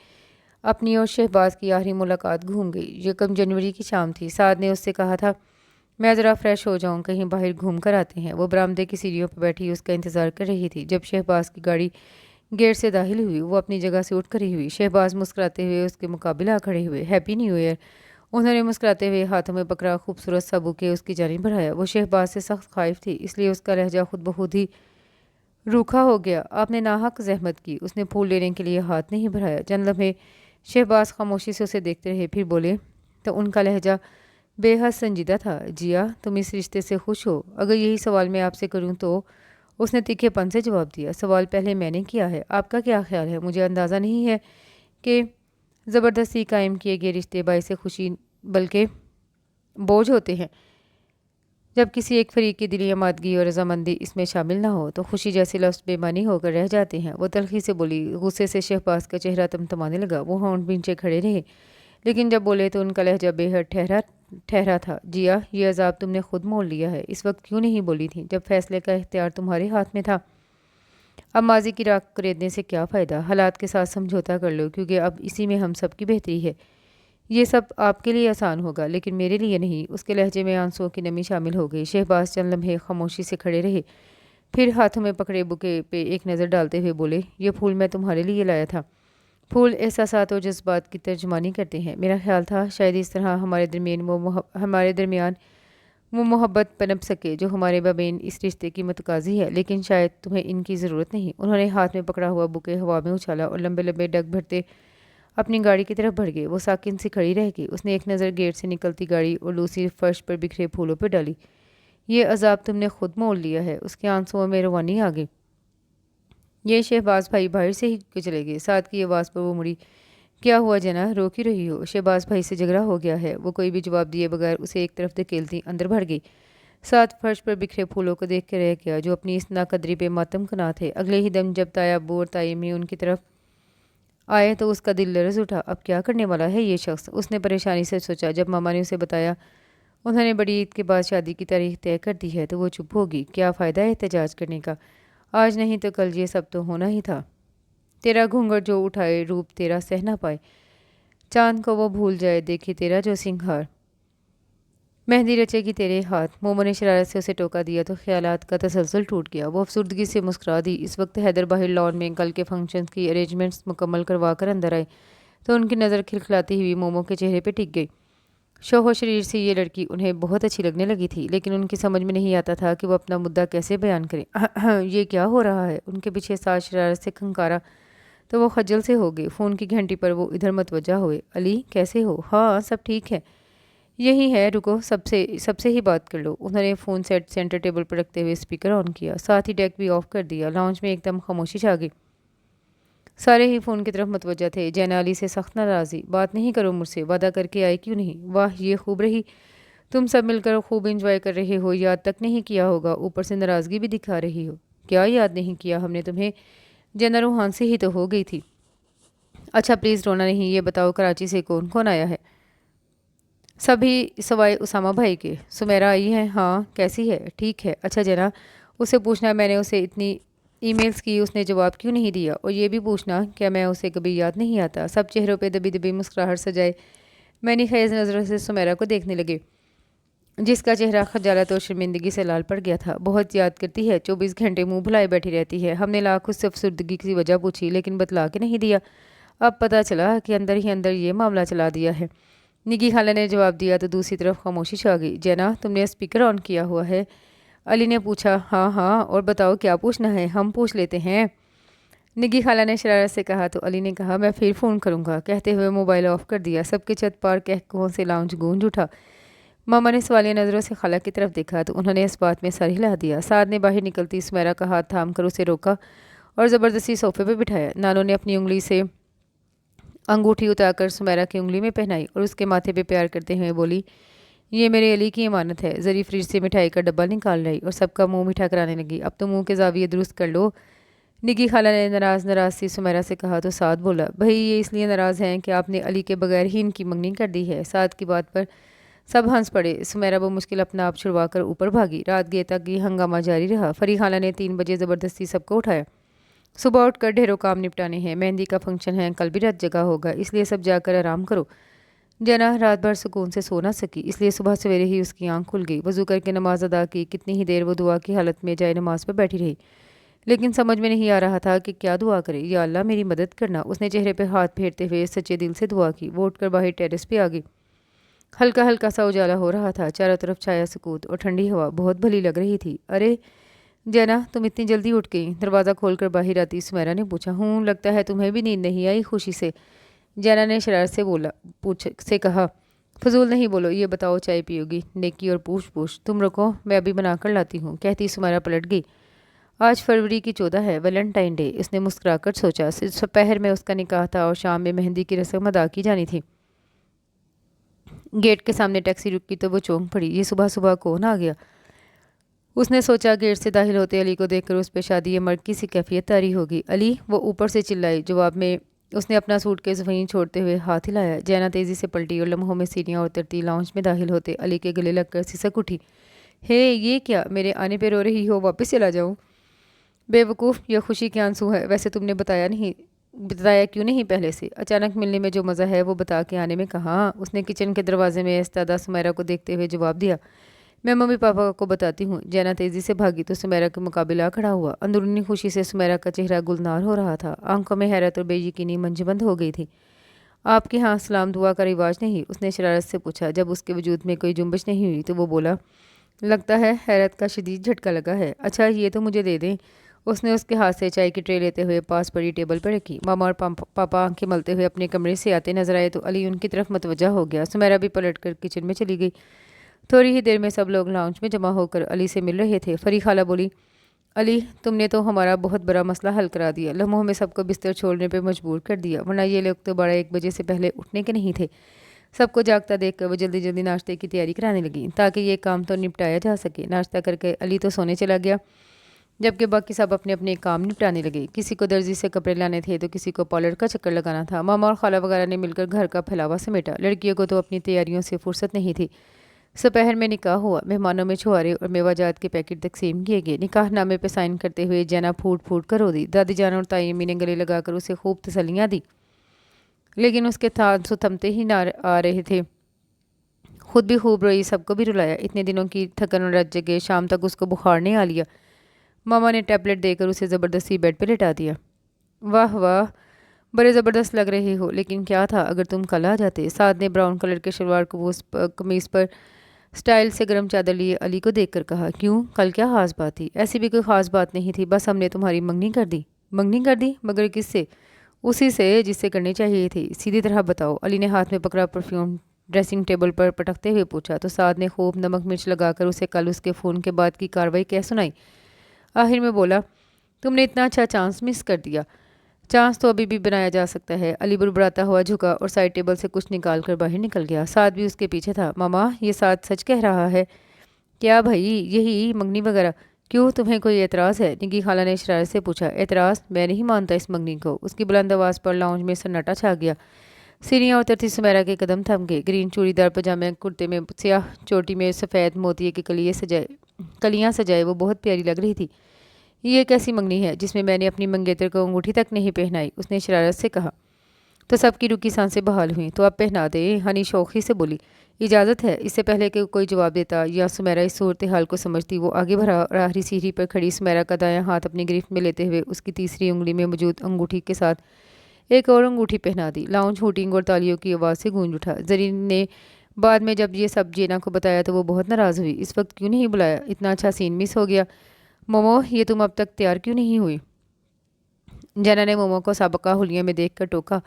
اپنی اور شہباز کی آخری ملاقات گھوم گئی۔ 1 جنوری کی شام تھی۔ سعد نے اس سے کہا تھا میں ذرا فریش ہو جاؤں، کہیں باہر گھوم کر آتے ہیں۔ وہ برآمدے کی سیڑھیوں پر بیٹھی اس کا انتظار کر رہی تھی۔ جب شہباز کی گاڑی گیٹ سے داخل ہوئی، وہ اپنی جگہ سے اٹھ کھڑی ہوئی۔ شہباز مسکراتے ہوئے اس کے مقابل آ کھڑے ہوئے۔ ہیپی نیو ایئر، انہوں نے مسکراتے ہوئے ہاتھوں میں پکڑا خوبصورت سا بوکے اس کی جانب بڑھایا۔ وہ شہباز سے سخت خائف تھی، اس لیے اس کا لہجہ خود بخود ہی روکھا ہو گیا۔ آپ نے ناحق زحمت کی۔ اس نے پھول لینے کے لیے ہاتھ نہیں بڑھایا۔ چند لمحے شہباز خاموشی سے اسے دیکھتے رہے، پھر بولے تو ان کا لہجہ بے حد سنجیدہ تھا۔ جیا، تم اس رشتے سے خوش ہو؟ اگر یہی سوال میں آپ سے کروں تو؟ اس نے تیکھے پن سے جواب دیا۔ سوال پہلے میں نے کیا ہے، آپ کا کیا خیال ہے؟ مجھے اندازہ نہیں ہے کہ زبردستی قائم کیے گئے رشتے باعث خوشی بلکہ بوجھ ہوتے ہیں۔ جب کسی ایک فریق کی دلی آمادگی اور رضامندی اس میں شامل نہ ہو تو خوشی جیسے لفظ بے معنی ہو کر رہ جاتے ہیں۔ وہ تلخی سے بولی۔ غصے سے شہباز کا چہرہ تمتمانے لگا۔ وہ ہونٹ بھینچے کھڑے رہے، لیکن جب بولے تو ان کا لہجہ بے حد ٹھہرا تھا۔ جیا، یہ عذاب تم نے خود مول لیا ہے، اس وقت کیوں نہیں بولی تھی جب فیصلے کا اختیار تمہارے ہاتھ میں تھا؟ اب ماضی کی راکھ کریدنے سے کیا فائدہ؟ حالات کے ساتھ سمجھوتا کر لو، کیونکہ اب اسی میں ہم سب کی بہتری ہے۔ یہ سب آپ کے لیے آسان ہوگا، لیکن میرے لیے نہیں۔ اس کے لہجے میں آنسوؤں کی نمی شامل ہو گئی۔ شہباز چند لمحے خاموشی سے کھڑے رہے، پھر ہاتھوں میں پکڑے بوکے پہ ایک نظر ڈالتے ہوئے بولے، یہ پھول میں تمہارے لیے لایا تھا۔ پھول احساسات اور جذبات کی ترجمانی کرتے ہیں۔ میرا خیال تھا شاید اس طرح ہمارے درمیان وہ محبت پنپ سکے جو ہمارے مابین اس رشتے کی متقاضی ہے، لیکن شاید تمہیں ان کی ضرورت نہیں۔ انہوں نے ہاتھ میں پکڑا ہوا بوکے ہوا میں اچھالا اور لمبے لمبے ڈگ بھرتے اپنی گاڑی کی طرف بڑھ گئے۔ وہ ساکن سی کھڑی رہ گئی۔ اس نے ایک نظر گیٹ سے نکلتی گاڑی اور لوسی فرش پر بکھرے پھولوں پہ ڈالی۔ یہ عذاب تم نے خود مول لیا ہے۔ اس کے آنسوؤں میں روانی آ گئی۔ یہ شہباز بھائی باہر سے ہی چلے گئے۔ سعد کی آواز پر وہ مڑی۔ کیا ہوا جنا، رو کیوں رہی ہو؟ شہباز بھائی سے جھگڑا ہو گیا ہے؟ وہ کوئی بھی جواب دیے بغیر اسے ایک طرف دھکیلتی اندر بڑھ گئی۔ سعد فرش پر بکھرے پھولوں کو دیکھ کے رہ گیا جو اپنی اس ناقدری پہ ماتم کناں تھے۔ اگلے ہی دم جب تایا ابو اور تائی امی ان کی طرف آئے تو اس کا دل لرز اٹھا۔ اب کیا کرنے والا ہے یہ شخص؟ اس نے پریشانی سے سوچا۔ جب ماما نے اسے بتایا انہوں نے بڑی عید کے بعد شادی کی تاریخ طے کر دی ہے تو وہ چپ ہوگی۔ کیا فائدہ ہے احتجاج کرنے کا؟ آج نہیں تو کل یہ سب تو ہونا ہی تھا۔ تیرا گھونگھٹ جو اٹھائے روپ تیرا سہ نہ پائے۔ चांद को वो भूल जाए, देखी तेरा जो सिंगार, मेहंदी रचेगी तेरे हाथ। मोमो ने शरारत से उसे टोका दिया तो ख्यालात का तसलसल टूट गया। वो अफसुर्दगी से मुस्कुरा दी। इस वक्त हैदर बाहर लॉन में कल के फंक्शन की अरेंजमेंट्स मुकम्मल करवा कर अंदर आए तो उनकी नज़र खिलखिलाती हुई मोमो के चेहरे पे टिक गई। शोहो शरीर से ये लड़की उन्हें बहुत अच्छी लगने लगी थी, लेकिन उनकी समझ में नहीं आता था कि वो अपना मुद्दा कैसे बयान करें। ये क्या हो रहा है? उनके पीछे साज शरारत से खंकारा तो वो खज्जल से हो गए। फ़ोन की घंटी पर वो इधर मतवजा हुए। अली कैसे हो? हाँ सब ठीक है, यही है, रुको सबसे सबसे ही बात कर लो। उन्होंने फ़ोन सेट सेंटर टेबल पर रखते हुए स्पीकर ऑन किया, साथ ही डेक भी ऑफ कर दिया। लाउंज में एकदम खामोशी छा गई। सारे ही फ़ोन की तरफ मतवजा थे। जैना अली से सख्त नाराज़ी। बात नहीं करो मुझसे, वादा करके आए क्यों नहीं? वाह ये खूब रही, तुम सब मिलकर खूब इंजॉय कर रहे हो, याद तक नहीं किया होगा, ऊपर से नाराज़गी भी दिखा रही हो। क्या याद नहीं किया हमने तुम्हें? जैना रूहान से ही तो हो गई थी। अच्छा प्लीज़ रोना नहीं, ये बताओ कराची से कौन कौन आया है? सभी सवाए उसामा भाई के। सुमेरा आई है? हाँ कैसी है? ठीक है। अच्छा जना, उससे पूछना मैंने उसे इतनी ईमेल्स की, उसने जवाब क्यों नहीं दिया? और ये भी पूछना क्या मैं उसे कभी याद नहीं आता? सब चेहरों पे दबी दबी मुस्कुराहट सजाए मैंने खेज नज़रों से सुमेरा को देखने लगे, जिसका चेहरा खजालत और शर्मिंदगी से लाल पड़ गया था। बहुत याद करती है, 24 घंटे मुंह भुलाए बैठी रहती है। हमने लाख उससे अफसरदगी की वजह पूछी लेकिन बतला के नहीं दिया। अब पता चला कि अंदर ही अंदर ये मामला चला दिया है। निगी खाला ने जवाब दिया तो दूसरी तरफ खामोशी छा गई। जैना तुमने स्पीकर ऑन किया हुआ है? अली ने पूछा। हाँ हाँ, और बताओ क्या पूछना है? हम पूछ लेते हैं, निगी खाला ने शरारत से कहा तो अली ने कहा मैं फिर फ़ोन करूँगा। कहते हुए मोबाइल ऑफ कर दिया। सबके छत पार कहकों से लाउंज गूंज उठा। मामा ने सवालिया नज़रों से खाला की तरफ देखा तो उन्होंने इस बात में सर हिला दिया। साद ने बाहर निकलती सुमेरा का हाथ थाम कर उसे रोका और ज़बरदस्ती सोफे पर बिठाया। नानों ने अपनी उंगली से अंगूठी उतारकर सुमेरा की उंगली में पहनाई और उसके माथे पे प्यार करते हुए बोली, ये मेरे अली की इमानत है। जरी फ्रिज से मिठाई का डब्बा निकाल लाई और सबका मुंह मीठा कराने लगी। अब तो मुंह के जाविये दुरुस्त कर लो। निगी खाला ने नाराज़ सी सुमेरा से कहा तो साद बोला, भाई ये इसलिए नाराज़ हैं कि आपने अली के बगैर ही इनकी मंगनी कर दी है। साद की बात पर सब हंस पड़े। सुमेरा वो मुश्किल अपना आप छुड़वा कर ऊपर भागी। रात गए तक ये हंगामा जारी रहा। फरी खाला ने 3 बजे ज़बरदस्ती सबको उठाया। सुबह उठकर ढेरों काम निपटाने हैं, मेहंदी का फंक्शन है, कल भी रात जगह होगा, इसलिए सब जाकर आराम करो। जना रात भर सुकून से सो ना सकी, इसलिए सुबह सवेरे ही उसकी आंख खुल गई। वजू करके नमाज अदा की। कितनी ही देर वो दुआ की हालत में जाए नमाज पर बैठी रही, लेकिन समझ में नहीं आ रहा था कि क्या दुआ करे। या अल्लाह मेरी मदद करना। उसने चेहरे पर हाथ फेरते हुए सच्चे दिल से दुआ की। वो उठकर बाहर टेरेस पे आ गई। हल्का हल्का सा उजाला हो रहा था, चारों तरफ छाया सुकूत और ठंडी हवा बहुत भली लग रही थी। अरे जैना तुम इतनी जल्दी उठ गई? दरवाज़ा खोलकर बाहर आती सुमेरा ने पूछा। हूँ, लगता है तुम्हें भी नींद नहीं आई खुशी से? जैना ने शरारत से कहा। फजूल नहीं बोलो, ये बताओ चाय पियोगी? नेकी और पूछ पूछ। तुम रुको, मैं अभी बना कर लाती हूँ, कहती सुमेरा पलट गई। आज फरवरी की 14 है, वैलेंटाइन डे। उसने मुस्कुराकर सोचा। दोपहर में उसका निकाह था और शाम में मेहंदी की रस्म अदा की जानी थी। गेट के सामने टैक्सी रुकी तो वो चौंक पड़ी। ये सुबह सुबह कौन आ गया? उसने सोचा गेट से दाखिल होते अली को देखकर उस पे शादी मर्द की सी कैफियत तारी होगी। अली, वो ऊपर से चिल्लाई। जवाब में उसने अपना सूटकेस वहीं छोड़ते हुए हाथ हिलाया। जैना तेज़ी से पलटी और लम्हों में सीढ़ियाँ उतरती लाउंज में दाखिल होते अली के गले लगकर सिसक उठी। हे ये क्या, मेरे आने पे रो रही हो? वापस चला जाऊँ? बेवकूफ़, यह खुशी के आंसू है। वैसे तुमने बताया क्यों नहीं पहले से? अचानक मिलने में जो मज़ा है वो बता के आने में कहाँ? उसने किचन के दरवाजे में इस्तादा सुमेरा को देखते हुए जवाब दिया। मैं मम्मी पापा को बताती हूँ। जैना तेज़ी से भागी तो सुमेरा के मुकाबले आ खड़ा हुआ। अंदरूनी खुशी से सुमेरा का चेहरा गुलनार हो रहा था। आंखों में हैरत और बेयकीनी मंजबंद हो गई थी। आपके यहाँ सलाम दुआ का रिवाज नहीं? उसने शरारत से पूछा। जब उसके वजूद में कोई जुम्बश नहीं हुई तो वो बोला, लगता है हैरत का शदीद झटका लगा है। अच्छा ये तो मुझे दे दें। उसने उसके हाथ से चाय की ट्रे लेते हुए पास पड़ी टेबल पर रखी। मामा और पापा आंखें मलते हुए अपने कमरे से आते नजर आए तो अली उनकी तरफ मतवजा हो गया। सुमेरा भी पलटकर किचन में चली गई। थोड़ी ही देर में सब लोग लाउंज में जमा होकर अली से मिल रहे थे। फरी खाला बोली, अली तुमने तो हमारा बहुत बड़ा मसला हल करा दिया। लम्हों में सबको बिस्तर छोड़ने पे मजबूर कर दिया, वरना ये लोग तो 12-1 बजे से पहले उठने के नहीं थे। सबको जागता देखकर वो जल्दी जल्दी नाश्ते की तैयारी कराने लगी ताकि ये काम तो निपटाया जा सके। नाश्ता करके अली तो सोने चला गया, जबकि बाकी सब अपने अपने काम निपटाने लगे। किसी को दर्जी से कपड़े लाने थे तो किसी को पार्लर का चक्कर लगाना था। मामा और खाला वगैरह ने मिलकर घर का फैलावा समेटा। लड़कियों को तो अपनी तैयारियों से फुर्सत नहीं थी। दोपहर में निकाह हुआ। मेहमानों में छुआरे और मेवाजात के पैकेट तकसीम किए गए। निकाह नामे पर साइन करते हुए जैना फूट फूट कर रो दी। दादी जान और ताई अम्मी ने गले लगाकर उसे खूब तसलियाँ दी। लेकिन उसके आंसू थमते ही ना आ रहे थे। खुद भी खूब रोई, सबको भी रुलाया। इतने दिनों की थकन और रज जगह शाम तक उसको बुखार नहीं आ लिया। मामा ने टैबलेट देकर उसे ज़बरदस्ती बेड पर लेटा दिया। वाह वाह, बड़े ज़बरदस्त लग रहे हो, लेकिन क्या था अगर तुम कल आ जाते। साद ने ब्राउन कलर के शलवार कमीज पर स्टाइल से गर्म चादर लिए अली को देखकर कहा। क्यों, कल क्या खास बात थी? ऐसी भी कोई खास बात नहीं थी, बस हमने तुम्हारी मंगनी कर दी। मंगनी कर दी? मगर किससे? उसी से जिससे करनी चाहिए थी। सीधी तरह बताओ। अली ने हाथ में पकड़ा परफ्यूम ड्रेसिंग टेबल पर पटकते हुए पूछा। तो साद ने खूब नमक मिर्च लगाकर उसे कल उसके फ़ोन के बाद की कार्रवाई कह सुनाई। आखिर में बोला, तुमने इतना अच्छा चांस मिस कर दिया। चांस तो अभी भी बनाया जा सकता है। अली बुड़बुड़ाता हुआ झुका और साइड टेबल से कुछ निकाल कर बाहर निकल गया। साद भी उसके पीछे था। मामा, ये साद सच कह रहा है? क्या भाई, यही मंगनी वगैरह? क्यों, तुम्हें कोई एतराज़ है? निकी खाला ने शरारत से पूछा। एतराज़? मैं नहीं मानता इस मंगनी को। उसकी बुलंद आवाज़ पर लाउंज में सन्नाटा छा गया। सीढ़ियाँ उतरती सुमेरा के कदम थम गए। ग्रीन चूड़ीदार पजामे, कुर्ते में स्याह चोटी में सफ़ेद मोतिये के कलियाँ सजाए वो बहुत प्यारी लग रही थी। ये कैसी मंगनी है जिसमें मैंने अपनी मंगेतर को अंगूठी तक नहीं पहनाई? उसने शरारत से कहा। तो सबकी रुकी सांसें बहाल हुईं। तो अब पहना दे, हनी शौखी से बोली। इजाज़त है? इससे पहले कि कोई जवाब देता या सुमेरा इस सूरत हाल को समझती, वो आगे बढ़ा और आखिरी सीढ़ी पर खड़ी सुमेरा का दायां हाथ अपनी गिरफ्त में लेते हुए उसकी तीसरी उंगली में मौजूद अंगूठी के साथ एक और अंगूठी पहना दी। लाउंज हूटिंग और तालियों की आवाज़ से गूंज उठा। जरीन ने बाद में जब ये सब जेना को बताया तो वो बहुत नाराज़ हुई। इस वक्त क्यों नहीं बुलाया? इतना अच्छा सीन मिस हो गया। मोमो, ये तुम अब तक तैयार क्यों नहीं हुई? जना ने मोमो को सबका हुलिया में देखकर टोका।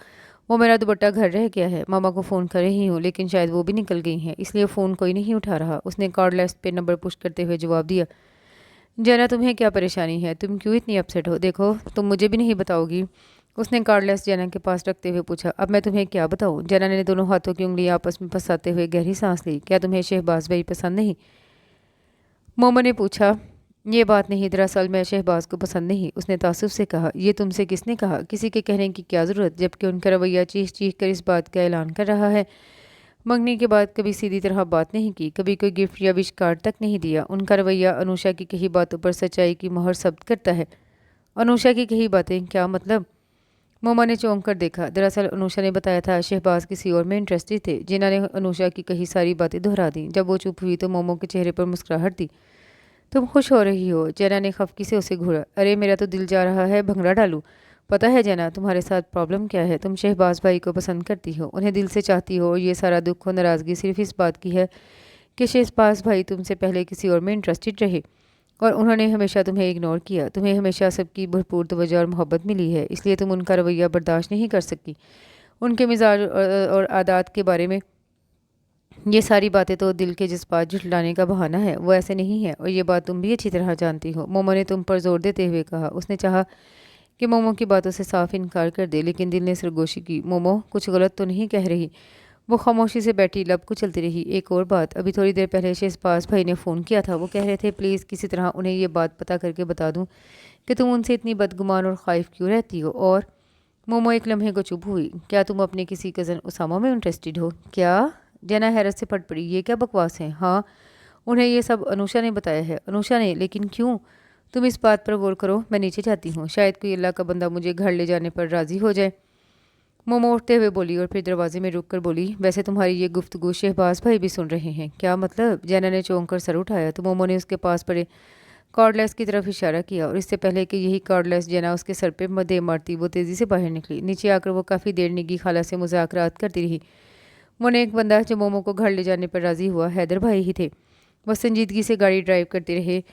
वो मेरा दुपट्टा घर रह गया है। मामा को फ़ोन कर रही हूँ, लेकिन शायद वो भी निकल गई हैं, इसलिए फ़ोन कोई नहीं उठा रहा। उसने कॉर्डलेस पे नंबर पुश करते हुए जवाब दिया। जना, तुम्हें क्या परेशानी है? तुम क्यों इतनी अपसेट हो? देखो, तुम मुझे भी नहीं बताओगी? उसने कार्डलेस जना के पास रखते हुए पूछा। अब मैं तुम्हें क्या बताऊं? जना ने दोनों हाथों की उंगलियां आपस में फंसाते हुए गहरी सांस ली। क्या तुम्हें शहबाज भाई पसंद नहीं? मोमो ने पूछा। ये बात नहीं, दरअसल मैं शहबाज को पसंद नहीं। उसने तासुब से कहा। ये तुमसे किसने कहा? किसी के कहने की क्या ज़रूरत, जबकि उनका रवैया चीख चीख कर इस बात का ऐलान कर रहा है। मंगनी के बाद कभी सीधी तरह बात नहीं की, कभी कोई गिफ्ट या विश कार्ड तक नहीं दिया। उनका रवैया अनुषा की कही बातों पर सच्चाई की मोहर जब्त करता है। अनुषा की कही बातें? क्या मतलब? मोमा ने चौंक कर देखा। दरअसल अनुषा ने बताया था शहबाज किसी और में इंटरेस्टेड थे। जिन्हा ने अनुषा की कही सारी बातें दोहरा दी। जब वो चुप हुई तो मोमो के चेहरे पर मुस्कुराहट थी। तुम खुश हो रही हो? जैना ने खफकी से उसे घूरा। अरे, मेरा तो दिल जा रहा है भंगड़ा डालूं। पता है जैना, तुम्हारे साथ प्रॉब्लम क्या है? तुम शहबाज भाई को पसंद करती हो, उन्हें दिल से चाहती हो, और ये सारा दुख और नाराज़गी सिर्फ इस बात की है कि शहबाज भाई तुमसे पहले किसी और में इंटरेस्टेड रहे और उन्होंने हमेशा तुम्हें इग्नोर किया। तुम्हें हमेशा सबकी भरपूर तवज्जो और मोहब्बत मिली है, इसलिए तुम उनका रवैया बर्दाश्त नहीं कर सकती। उनके मिजाज और आदात के बारे में ये सारी बातें तो दिल के जज्बात झुठलाने का बहाना है। वो ऐसे नहीं है, और ये बात तुम भी अच्छी तरह जानती हो। मोमो ने तुम पर जोर देते हुए कहा। उसने चाहा कि मोमो की बातों से साफ इनकार कर दे, लेकिन दिल ने सरगोशी की। मोमो कुछ गलत तो नहीं कह रही? वो खामोशी से बैठी लब कुचलती रही। एक और बात, अभी थोड़ी देर पहले शहबाज भाई ने फ़ोन किया था। वो कह रहे थे प्लीज़ किसी तरह उन्हें ये बात पता करके बता दूं कि तुम उनसे इतनी बदगुमान और ख़ाइफ क्यों रहती हो। और मोमो एक लम्हे को चुप हुई। क्या तुम अपने किसी कज़न उसामा में इंटरेस्टेड हो? क्या? जना हैरत से फट पड़ी। ये क्या बकवास है? हाँ, उन्हें ये सब अनुषा ने बताया है। अनुषा ने? लेकिन क्यों? तुम इस बात पर गौर करो। मैं नीचे जाती हूँ, शायद कोई अल्लाह का बंदा मुझे घर ले जाने पर राज़ी हो जाए। मोमो उठते हुए बोली और फिर दरवाजे में रुक कर बोली, वैसे तुम्हारी ये गुफ्तगू शहबाज भाई भी सुन रहे हैं? क्या मतलब? जैना ने चौंक कर सर उठाया तो मोमो ने उसके पास पड़े कॉर्डलेस की तरफ इशारा किया, और इससे पहले कि यही कॉर्डलेस जैना उसके सर पे दे मारती, वो तेज़ी से बाहर निकली। नीचे आकर वो काफ़ी देर निगी खाला से मुज़ाकरात करती रही। वो नेक बंदा जो मोमो को घर ले जाने पर राज़ी हुआ हैदर भाई ही थे। वह संजीदगी से गाड़ी ड्राइव करते रहे।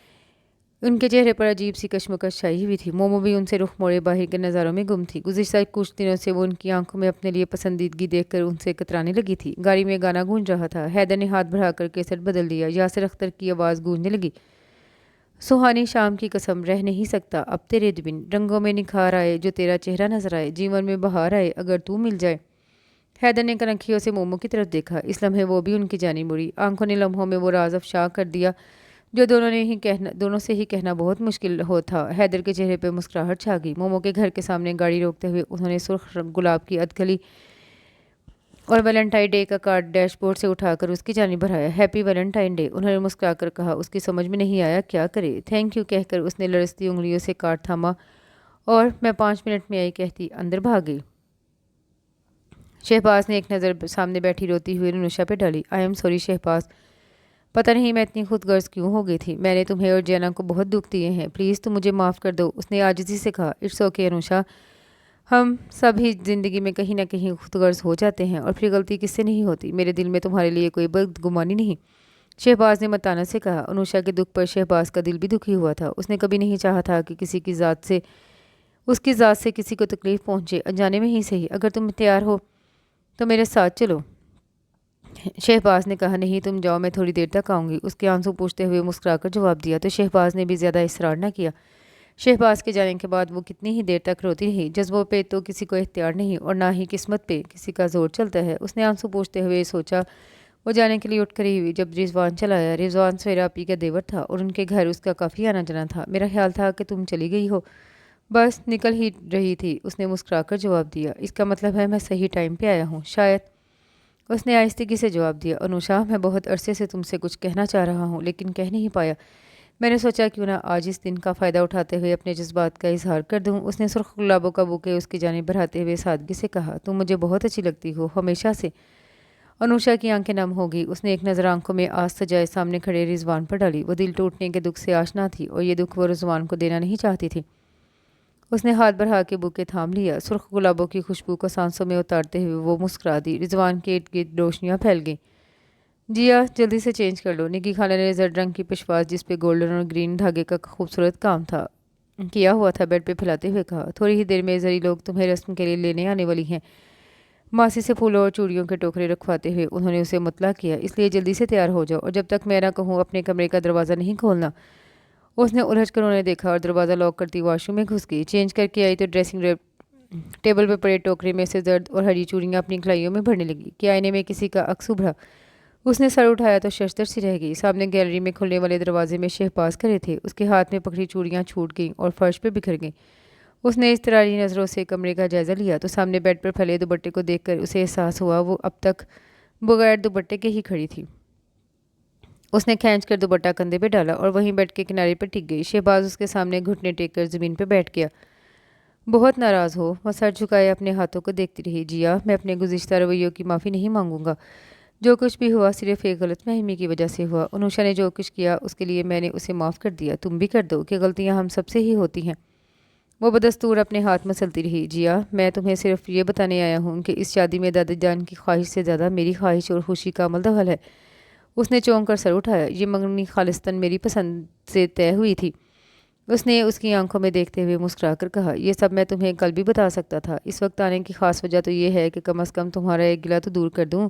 उनके चेहरे पर अजीब सी कश्मकश छाई हुई थी। मोमो भी उनसे रुख मोड़े बाहर के नज़ारों में गुम थी। गुज़िश्ता कुछ दिनों से वो उनकी आंखों में अपने लिए पसंदीदगी देखकर उनसे कतराने लगी थी। गाड़ी में गाना गूंज रहा था। हैदर ने हाथ बढ़ाकर केसट बदल दिया। यासिर अख्तर की आवाज़ गूंजने लगी। सुहानी शाम की कसम, रह नहीं सकता अब तेरे बिन। रंगों में निखार आए जो तेरा चेहरा नजर आए, जीवन में बहार आए अगर तू मिल जाए। हैदर ने कनखियों से मोमो की तरफ देखा। इस लम्हे वो भी उनकी जानी मुड़ी। आंखों ने लम्हों में वो राज अफशा कर दिया जो दोनों से ही कहना बहुत मुश्किल हो था। हैदर के चेहरे पर मुस्कुराहट छा गई। मोमो के घर के सामने गाड़ी रोकते हुए उन्होंने सुर्ख गुलाब की अधकली और वैलेंटाइन डे का कार्ड डैशबोर्ड से उठाकर उसकी जानिब बढ़ाया। हैप्पी वैलेंटाइन डे, उन्होंने मुस्कुराकर कहा। उसकी समझ में नहीं आया क्या करे। थैंक यू कहकर उसने लड़सती उंगलियों से कार्ड थामा और मैं 5 मिनट में आई कहती अंदर भाग गई। शहबाज ने एक नज़र सामने बैठी रोती हुई अनुषा पे डाली। आई एम सॉरी शहबाज, पता नहीं मैं इतनी खुदगर्ज क्यों हो गई थी। मैंने तुम्हें और जैना को बहुत दुख दिए हैं, प्लीज़ तुम मुझे माफ़ कर दो, उसने आजिज़ी से कहा। इट्स ओके अनुषा, हम सभी ज़िंदगी में कहीं ना कहीं खुदगर्ज हो जाते हैं और फिर गलती किससे नहीं होती। मेरे दिल में तुम्हारे लिए कोई बदगुमानी नहीं, शहबाज ने मताना से कहा। अनुषा के दुख पर शहबाज का दिल भी दुखी हुआ था। उसने कभी नहीं चाहा था कि किसी की ज़ात से उसकी ज़ात से किसी को तकलीफ़ पहुँचे, अनजाने में ही सही। अगर तुम तैयार हो तो मेरे साथ चलो, शहबाज ने कहा। नहीं तुम जाओ, मैं थोड़ी देर तक आऊँगी, उसके आंसू पूछते हुए मुस्कुराकर जवाब दिया। तो शहबाज ने भी ज़्यादा इसरार न किया। शहबाज के जाने के बाद वो कितनी ही देर तक रोती रही। जज्बों पे तो किसी को इख्तियार नहीं और ना ही किस्मत पे किसी का जोर चलता है। उसने आंसू पूछते हुए सोचा। वो जाने के लिए उठ खड़ी हुई जब रिजवान चला आया। रिजवान सवेरा आपी का देवर था और उनके घर उसका काफ़ी आना जाना था। मेरा ख्याल था कि तुम चली गई हो, बस निकल ही रही थी, उसने मुस्कुराकर जवाब दिया। इसका मतलब है मैं सही टाइम पे आया हूँ शायद, उसने आहिस्तगी से जवाब दिया। अनुषा, मैं बहुत अरसे से तुमसे कुछ कहना चाह रहा हूँ लेकिन कह नहीं पाया। मैंने सोचा क्यों ना आज इस दिन का फ़ायदा उठाते हुए अपने जज्बात का इजहार कर दूँ, उसने सुर्ख गुलाबों का बुके उसकी जानिब बढ़ाते हुए सादगी से कहा। तुम मुझे बहुत अच्छी लगती हो, हमेशा से। अनुषा की आंखें नम हो गई। उसने एक नज़र आंखों में आस सजाए सामने खड़े रिजवान पर डाली। वो दिल टूटने के दुख से आशना थी और ये दुख वो रिजवान को देना नहीं चाहती थी। उसने हाथ बढ़ा के बुके थाम लिया। सुर्ख गुलाबों की खुशबू को सांसों में उतारते हुए वो मुस्कुरा दी। रिजवान के इर्द गिर्द रोशनियाँ फैल गईं। जिया, जल्दी से चेंज कर लो, निकी खाला ने जर्द रंग की पेशवाज जिस पे गोल्डन और ग्रीन धागे का खूबसूरत काम था किया हुआ था बेड पे फैलाते हुए कहा। थोड़ी ही देर में जरी लोग तुम्हें रस्म के लिए लेने आने वाली हैं। मासी से फूलों और चूड़ियों के टोकरे रखवाते हुए उन्होंने उसे मुतला किया। इसलिए जल्दी से तैयार हो जाओ और जब तक मैं ना कहूँ अपने कमरे का दरवाज़ा नहीं खोलना। उसने उलझ कर उन्हें देखा और दरवाज़ा लॉक करती वॉशरूम में घुस गई। चेंज करके आई तो ड्रेसिंग टेबल पर पड़े टोकरे में से जर्द और हरी चूड़ियाँ अपनी कलाइयों में भरने लगी कि आईने में किसी का अक्स उभरा। उसने सर उठाया तो शशतर सी रह गई। सामने गैलरी में खुलने वाले दरवाजे में शहबाज खड़े थे। उसके हाथ में पकड़ी चूड़ियाँ छूट गईं और फर्श पे बिखर गईं। उसने इस तरारी नज़रों से कमरे का जायज़ा लिया तो सामने बेड पर फैले दुपट्टे को देखकर उसे एहसास हुआ वो अब तक बगैर दुपट्टे के ही खड़ी थी। उसने खींच कर दुपट्टा कंधे पे डाला और वहीं बेड के किनारे पर टिक गई। शहबाज उसके सामने घुटने टेक कर ज़मीन पर बैठ गया। बहुत नाराज़ हो, वह सर झुकाए अपने हाथों को देखती रही। जिया, मैं अपने गुज़िश्ता रवैयों की माफ़ी नहीं मांगूंगा। जो कुछ भी हुआ सिर्फ एक गलतफहमी की वजह से हुआ। अनुषा ने जो कुछ किया उसके लिए मैंने उसे माफ़ कर दिया। तुम भी कर दो कि गलतियां हम सबसे ही होती हैं। वो बदस्तूर अपने हाथ मसलती रही। जिया, मैं तुम्हें सिर्फ ये बताने आया हूँ कि इस शादी में दादी जान की ख्वाहिश से ज़्यादा मेरी ख्वाहिश और खुशी का अमल दखल है। उसने चौंक कर सर उठाया। ये मंगनी खालिस्तान मेरी पसंद से तय हुई थी, उसने उसकी आंखों में देखते हुए मुस्कुराकर कहा। यह सब मैं तुम्हें कल भी बता सकता था। इस वक्त आने की खास वजह तो ये है कि कम अज़ कम तुम्हारा एक गिला तो दूर कर दूँ।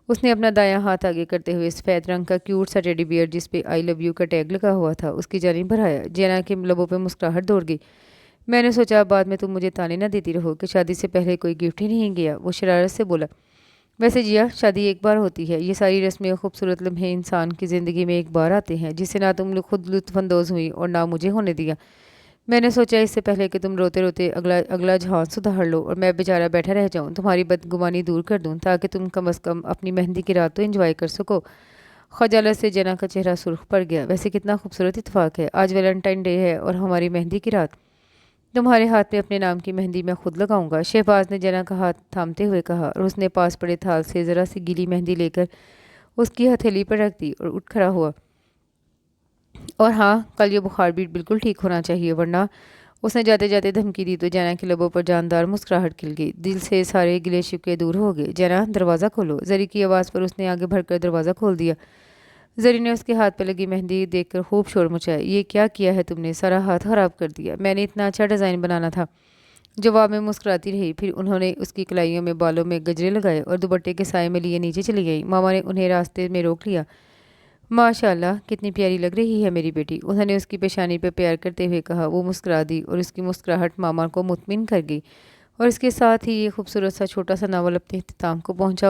उसने अपना दायां हाथ आगे करते हुए सफ़ेद रंग का क्यूट सा टेडी बियर जिस पे आई लव यू का टैग लगा हुआ था उसकी जानिब बढ़ाया। जैना के लबों पे मुस्कुराहट दौड़ गई। मैंने सोचा बाद में तुम मुझे ताने ना देती रहो कि शादी से पहले कोई गिफ्ट ही नहीं गया, वो शरारत से बोला। वैसे जिया, शादी एक बार होती है। ये सारी रस्में और खूबसूरत लम्हे इंसान की ज़िंदगी में एक बार आते हैं जिससे ना तुम खुद लुत्फ़अंदोज़ हुई और ना मुझे होने दिया। मैंने सोचा इससे पहले कि तुम रोते रोते अगला अगला जहान सुधार लो और मैं बेचारा बैठा रह जाऊं, तुम्हारी बदगुमानी दूर कर दूं ताकि तुम कम अज़ कम अपनी मेहंदी की रात तो एंजॉय कर सको। खजालत से जना का चेहरा सुर्ख पड़ गया। वैसे कितना खूबसूरत इत्तेफाक है, आज वैलेंटाइन डे है और हमारी मेहंदी की रात। तुम्हारे हाथ में अपने नाम की मेहंदी मैं खुद लगाऊंगा, शहबाज ने जना का हाथ थामते हुए कहा और उसने पास पड़े थाल से ज़रा सी गीली मेहंदी लेकर उसकी हथेली पर रख दी और उठ खड़ा हुआ। और हाँ, कल ये बुखार भी बिल्कुल ठीक होना चाहिए वरना, उसने जाते जाते धमकी दी तो जैना के लबों पर जानदार मुस्कुराहट खिल गई। दिल से सारे गिले शिकवे दूर हो गए। जैना, दरवाज़ा खोलो। जरी की आवाज़ पर उसने आगे बढ़कर दरवाज़ा खोल दिया। जरी ने उसके हाथ पर लगी मेहंदी देखकर खूब शोर मचाया। ये क्या किया है तुमने, सारा हाथ खराब कर दिया। मैंने इतना अच्छा डिज़ाइन बनाना था, जवाब में मुस्कुराती रही। फिर उन्होंने उसकी कलाइयों में बालों में गजरे लगाए और दुपट्टे के साए में लिए नीचे चली गई। मामा ने उन्हें रास्ते में रोक लिया। माशाल्लाह, कितनी प्यारी लग रही है मेरी बेटी, उन्होंने उसकी पेशानी पर प्यार करते हुए कहा। वो मुस्कुरा दी और उसकी मुस्कुराहट मामा को मुतमिन कर गई और इसके साथ ही ये खूबसूरत सा छोटा सा नावल अपने इख्तिताम को पहुंचा।